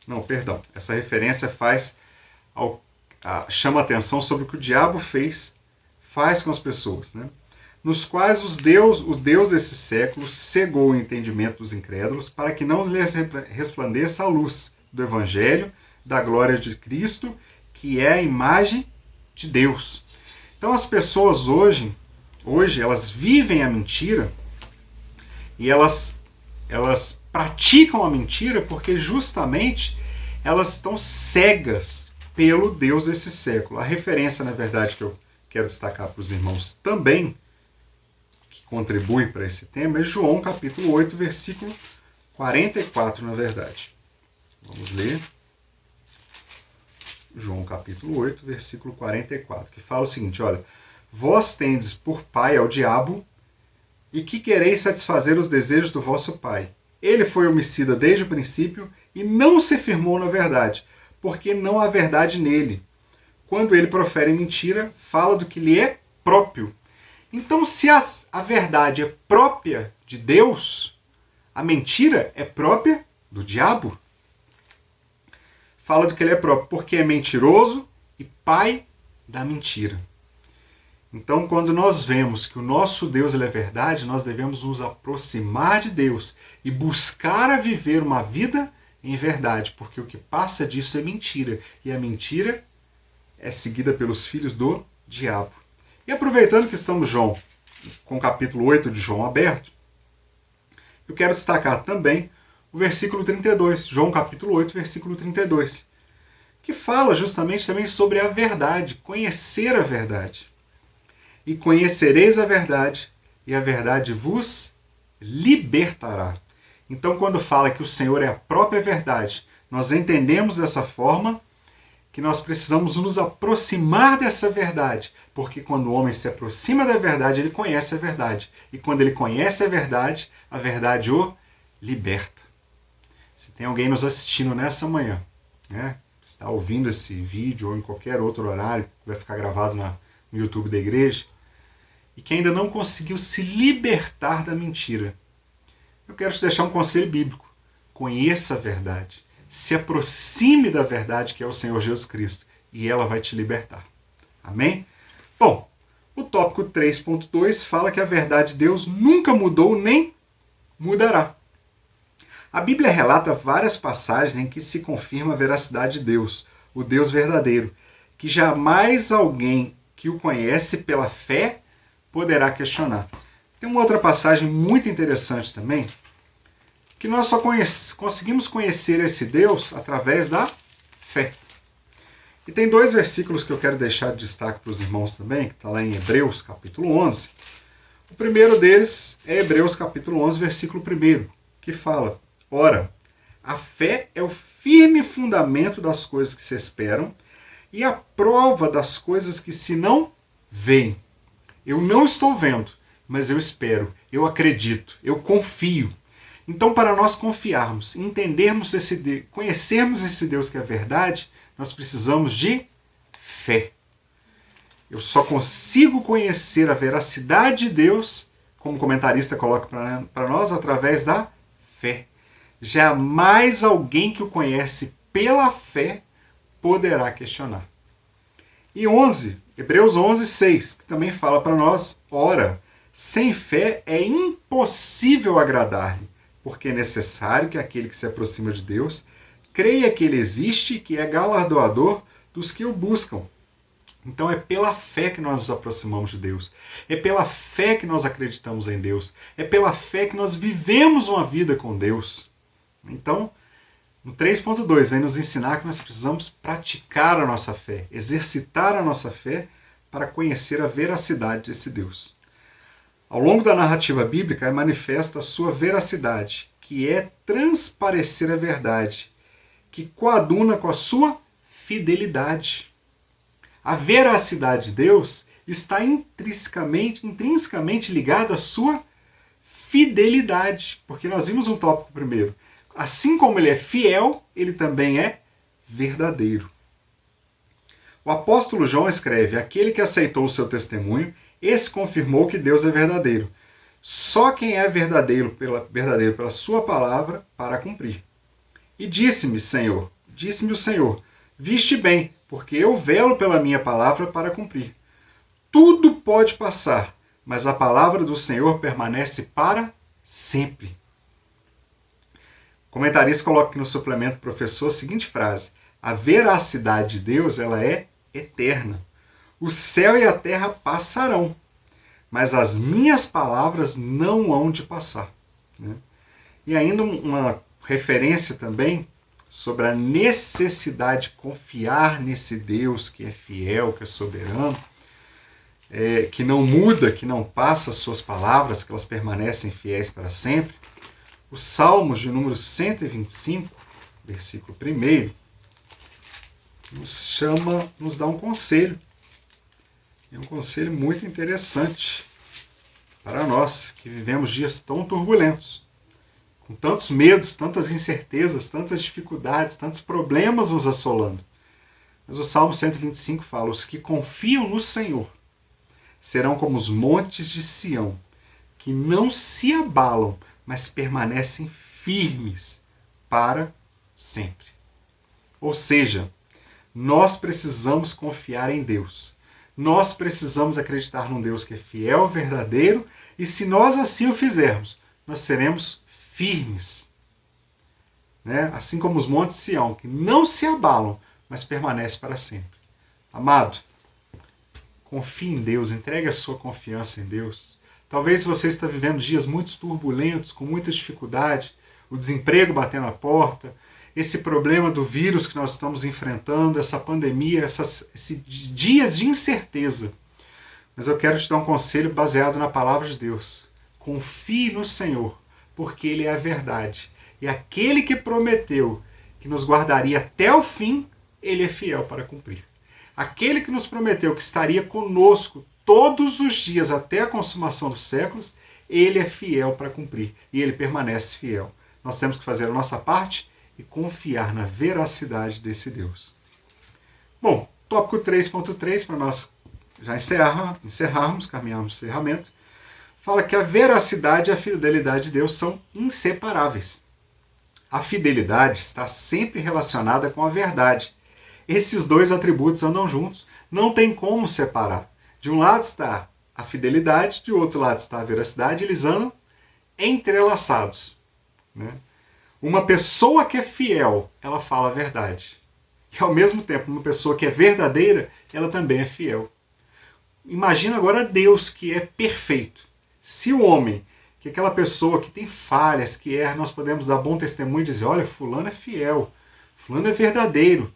Speaker 4: não, perdão, essa referência chama atenção sobre o que o diabo faz com as pessoas, né? Nos quais o Deus desse século cegou o entendimento dos incrédulos para que não lhes resplandeça a luz do Evangelho, da glória de Cristo, que é a imagem de Deus. Então as pessoas hoje elas vivem a mentira e elas praticam a mentira porque justamente elas estão cegas pelo Deus desse século. A referência, na verdade, que eu quero destacar para os irmãos também, que contribui para esse tema, é João capítulo 8, versículo 44, na verdade. Vamos ler. João capítulo 8, versículo 44, que fala o seguinte, olha, vós tendes por pai ao diabo, e que quereis satisfazer os desejos do vosso pai. Ele foi homicida desde o princípio, e não se firmou na verdade, porque não há verdade nele. Quando ele profere mentira, fala do que lhe é próprio. Então, se a verdade é própria de Deus, a mentira é própria do diabo. Fala do que ele é próprio, porque é mentiroso e pai da mentira. Então, quando nós vemos que o nosso Deus ele é verdade, nós devemos nos aproximar de Deus e buscar a viver uma vida em verdade, porque o que passa disso é mentira, e a mentira é seguida pelos filhos do diabo. E aproveitando que estamos com o capítulo 8 de João aberto, eu quero destacar também o versículo 32, João capítulo 8, versículo 32, que fala justamente também sobre a verdade, conhecer a verdade. E conhecereis a verdade, e a verdade vos libertará. Então, quando fala que o Senhor é a própria verdade, nós entendemos dessa forma que nós precisamos nos aproximar dessa verdade, porque quando o homem se aproxima da verdade, ele conhece a verdade. E quando ele conhece a verdade o liberta. Se tem alguém nos assistindo nessa manhã, né, está ouvindo esse vídeo ou em qualquer outro horário, que vai ficar gravado no YouTube da igreja, e que ainda não conseguiu se libertar da mentira, eu quero te deixar um conselho bíblico. Conheça a verdade. Se aproxime da verdade que é o Senhor Jesus Cristo, e ela vai te libertar. Amém? Bom, o tópico 3.2 fala que a verdade de Deus nunca mudou nem mudará. A Bíblia relata várias passagens em que se confirma a veracidade de Deus, o Deus verdadeiro, que jamais alguém que o conhece pela fé poderá questionar. Tem uma outra passagem muito interessante também, que nós só conseguimos conhecer esse Deus através da fé. E tem dois versículos que eu quero deixar de destaque para os irmãos também, que está lá em Hebreus capítulo 11. O primeiro deles é Hebreus capítulo 11, versículo 1, que fala, ora, a fé é o firme fundamento das coisas que se esperam e a prova das coisas que se não veem. Eu não estou vendo, mas eu espero, eu acredito, eu confio. Então, para nós confiarmos, entendermos conhecermos esse Deus que é verdade, nós precisamos de fé. Eu só consigo conhecer a veracidade de Deus, como o comentarista coloca para nós, através da fé. Jamais alguém que o conhece pela fé poderá questionar. E Hebreus 11, 6, que também fala para nós, ora, sem fé é impossível agradar-lhe, porque é necessário que aquele que se aproxima de Deus creia que ele existe e que é galardoador dos que o buscam. Então é pela fé que nós nos aproximamos de Deus. É pela fé que nós acreditamos em Deus. É pela fé que nós vivemos uma vida com Deus. Então, no 3.2 vem nos ensinar que nós precisamos praticar a nossa fé, exercitar a nossa fé para conhecer a veracidade desse Deus. Ao longo da narrativa bíblica é manifesta a sua veracidade, que é transparecer a verdade, que coaduna com a sua fidelidade. A veracidade de Deus está intrinsecamente ligada à sua fidelidade, porque nós vimos um tópico primeiro. Assim como ele é fiel, ele também é verdadeiro. O apóstolo João escreve: aquele que aceitou o seu testemunho, esse confirmou que Deus é verdadeiro. Só quem é verdadeiro pela sua palavra para cumprir. E disse-me o Senhor, viste bem, porque eu velo pela minha palavra para cumprir. Tudo pode passar, mas a palavra do Senhor permanece para sempre. O comentarista coloca aqui no suplemento do professor a seguinte frase: a veracidade de Deus, ela é eterna. O céu e a terra passarão, mas as minhas palavras não hão de passar. Né? E ainda uma referência também sobre a necessidade de confiar nesse Deus que é fiel, que é soberano, que não muda, que não passa as suas palavras, que elas permanecem fiéis para sempre. Os Salmos de número 125, versículo 1, nos dá um conselho. É um conselho muito interessante para nós que vivemos dias tão turbulentos, com tantos medos, tantas incertezas, tantas dificuldades, tantos problemas nos assolando. Mas o Salmo 125 fala: os que confiam no Senhor serão como os montes de Sião, que não se abalam, mas permanecem firmes para sempre. Ou seja, nós precisamos confiar em Deus. Nós precisamos acreditar num Deus que é fiel, verdadeiro, e se nós assim o fizermos, nós seremos firmes. Né? Assim como os montes de Sião, que não se abalam, mas permanecem para sempre. Amado, confie em Deus, entregue a sua confiança em Deus. Talvez você está vivendo dias muito turbulentos, com muita dificuldade, o desemprego batendo a porta, esse problema do vírus que nós estamos enfrentando, essa pandemia, esses dias de incerteza. Mas eu quero te dar um conselho baseado na palavra de Deus. Confie no Senhor, porque Ele é a verdade. E aquele que prometeu que nos guardaria até o fim, Ele é fiel para cumprir. Aquele que nos prometeu que estaria conosco todos os dias até a consumação dos séculos, Ele é fiel para cumprir. E Ele permanece fiel. Nós temos que fazer a nossa parte e confiar na veracidade desse Deus. Bom, tópico 3.3, para nós já encerrarmos, caminharmos o encerramento, fala que a veracidade e a fidelidade de Deus são inseparáveis. A fidelidade está sempre relacionada com a verdade. Esses dois atributos andam juntos, não tem como separar. De um lado está a fidelidade, de outro lado está a veracidade, eles andam entrelaçados. Né? Uma pessoa que é fiel, ela fala a verdade. E ao mesmo tempo, uma pessoa que é verdadeira, ela também é fiel. Imagina agora Deus, que é perfeito. Se o homem, que é aquela pessoa que tem falhas, que erra, nós podemos dar bom testemunho e dizer: olha, fulano é fiel, fulano é verdadeiro.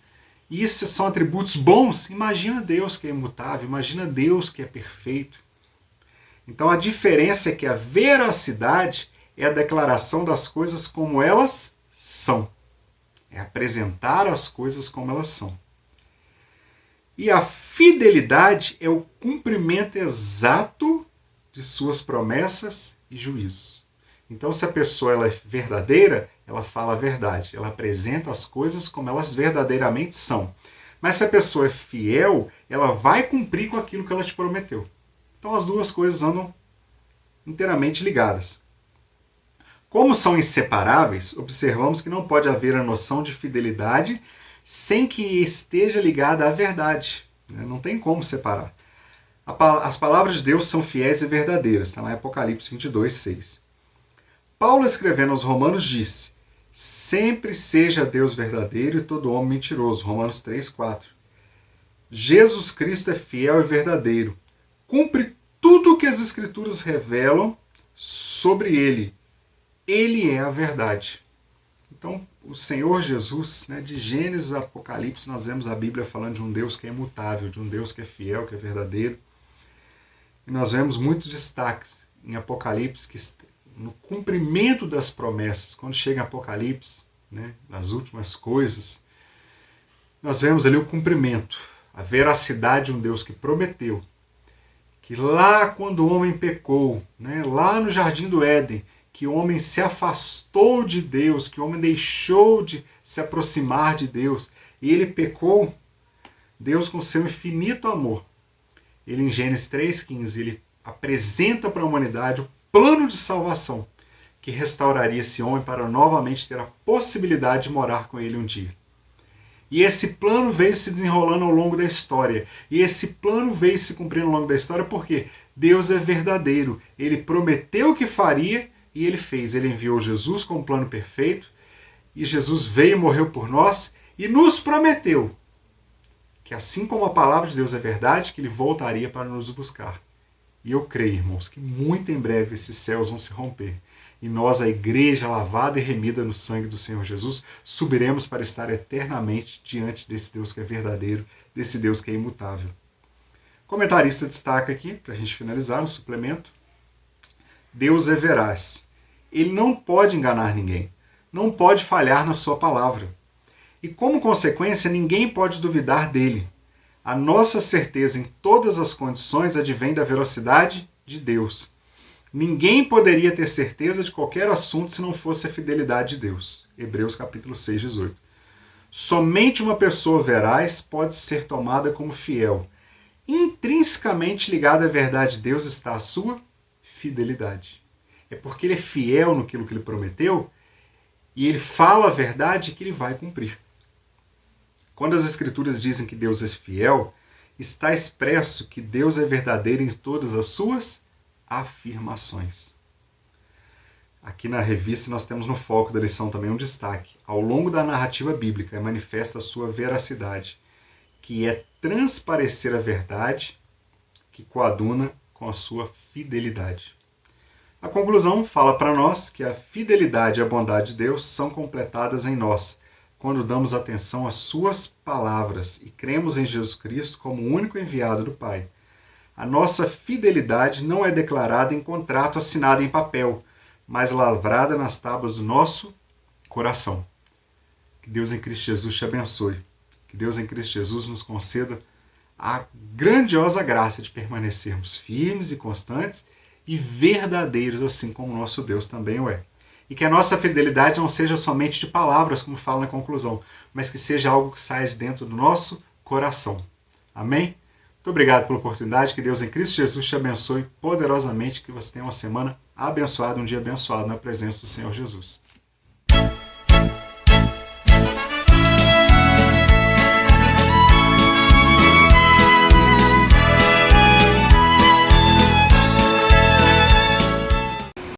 Speaker 4: E isso são atributos bons. Imagina Deus que é imutável, imagina Deus que é perfeito. Então a diferença é que a veracidade é a declaração das coisas como elas são. É apresentar as coisas como elas são. E a fidelidade é o cumprimento exato de suas promessas e juízos. Então, se a pessoa ela é verdadeira, ela fala a verdade. Ela apresenta as coisas como elas verdadeiramente são. Mas se a pessoa é fiel, ela vai cumprir com aquilo que ela te prometeu. Então, as duas coisas andam inteiramente ligadas. Como são inseparáveis, observamos que não pode haver a noção de fidelidade sem que esteja ligada à verdade. Não tem como separar. As palavras de Deus são fiéis e verdadeiras. Está lá em Apocalipse 22, 6. Paulo, escrevendo aos Romanos, disse: sempre seja Deus verdadeiro e todo homem mentiroso. Romanos 3, 4. Jesus Cristo é fiel e verdadeiro. Cumpre tudo o que as Escrituras revelam sobre Ele. Ele é a verdade. Então, o Senhor Jesus, de Gênesis a Apocalipse, nós vemos a Bíblia falando de um Deus que é imutável, de um Deus que é fiel, que é verdadeiro. E nós vemos muitos destaques em Apocalipse, que no cumprimento das promessas, quando chega em Apocalipse, nas últimas coisas, nós vemos ali o cumprimento, a veracidade de um Deus que prometeu que lá quando o homem pecou, né, lá no Jardim do Éden, que o homem se afastou de Deus, que o homem deixou de se aproximar de Deus, e ele pecou, Deus com seu infinito amor, ele em Gênesis 3,15, ele apresenta para a humanidade o plano de salvação, que restauraria esse homem para novamente ter a possibilidade de morar com ele um dia. E esse plano veio se desenrolando ao longo da história. E esse plano veio se cumprindo ao longo da história porque Deus é verdadeiro. Ele prometeu o que faria e ele fez. Ele enviou Jesus com um plano perfeito. E Jesus veio e morreu por nós e nos prometeu que assim como a palavra de Deus é verdade, que ele voltaria para nos buscar. E eu creio, irmãos, que muito em breve esses céus vão se romper. E nós, a igreja lavada e remida no sangue do Senhor Jesus, subiremos para estar eternamente diante desse Deus que é verdadeiro, desse Deus que é imutável. O comentarista destaca aqui, para a gente finalizar no suplemento, Deus é veraz. Ele não pode enganar ninguém, não pode falhar na sua palavra. E como consequência, ninguém pode duvidar dele. A nossa certeza em todas as condições advém da velocidade de Deus. Ninguém poderia ter certeza de qualquer assunto se não fosse a fidelidade de Deus. Hebreus capítulo 6, 18. Somente uma pessoa veraz pode ser tomada como fiel. Intrinsecamente ligada à verdade de Deus está a sua fidelidade. É porque ele é fiel naquilo que ele prometeu e ele fala a verdade que ele vai cumprir. Quando as Escrituras dizem que Deus é fiel, está expresso que Deus é verdadeiro em todas as suas afirmações. Aqui na revista nós temos no foco da lição também um destaque. Ao longo da narrativa bíblica manifesta a sua veracidade, que é transparecer a verdade que coaduna com a sua fidelidade. A conclusão fala para nós que a fidelidade e a bondade de Deus são completadas em nós, quando damos atenção às suas palavras e cremos em Jesus Cristo como o único enviado do Pai. A nossa fidelidade não é declarada em contrato assinado em papel, mas lavrada nas tábuas do nosso coração. Que Deus em Cristo Jesus te abençoe. Que Deus em Cristo Jesus nos conceda a grandiosa graça de permanecermos firmes e constantes e verdadeiros, assim como nosso Deus também o é. E que a nossa fidelidade não seja somente de palavras, como fala na conclusão, mas que seja algo que saia de dentro do nosso coração. Amém? Muito obrigado pela oportunidade. Que Deus em Cristo Jesus te abençoe poderosamente. Que você tenha uma semana abençoada, um dia abençoado na presença do Senhor Jesus.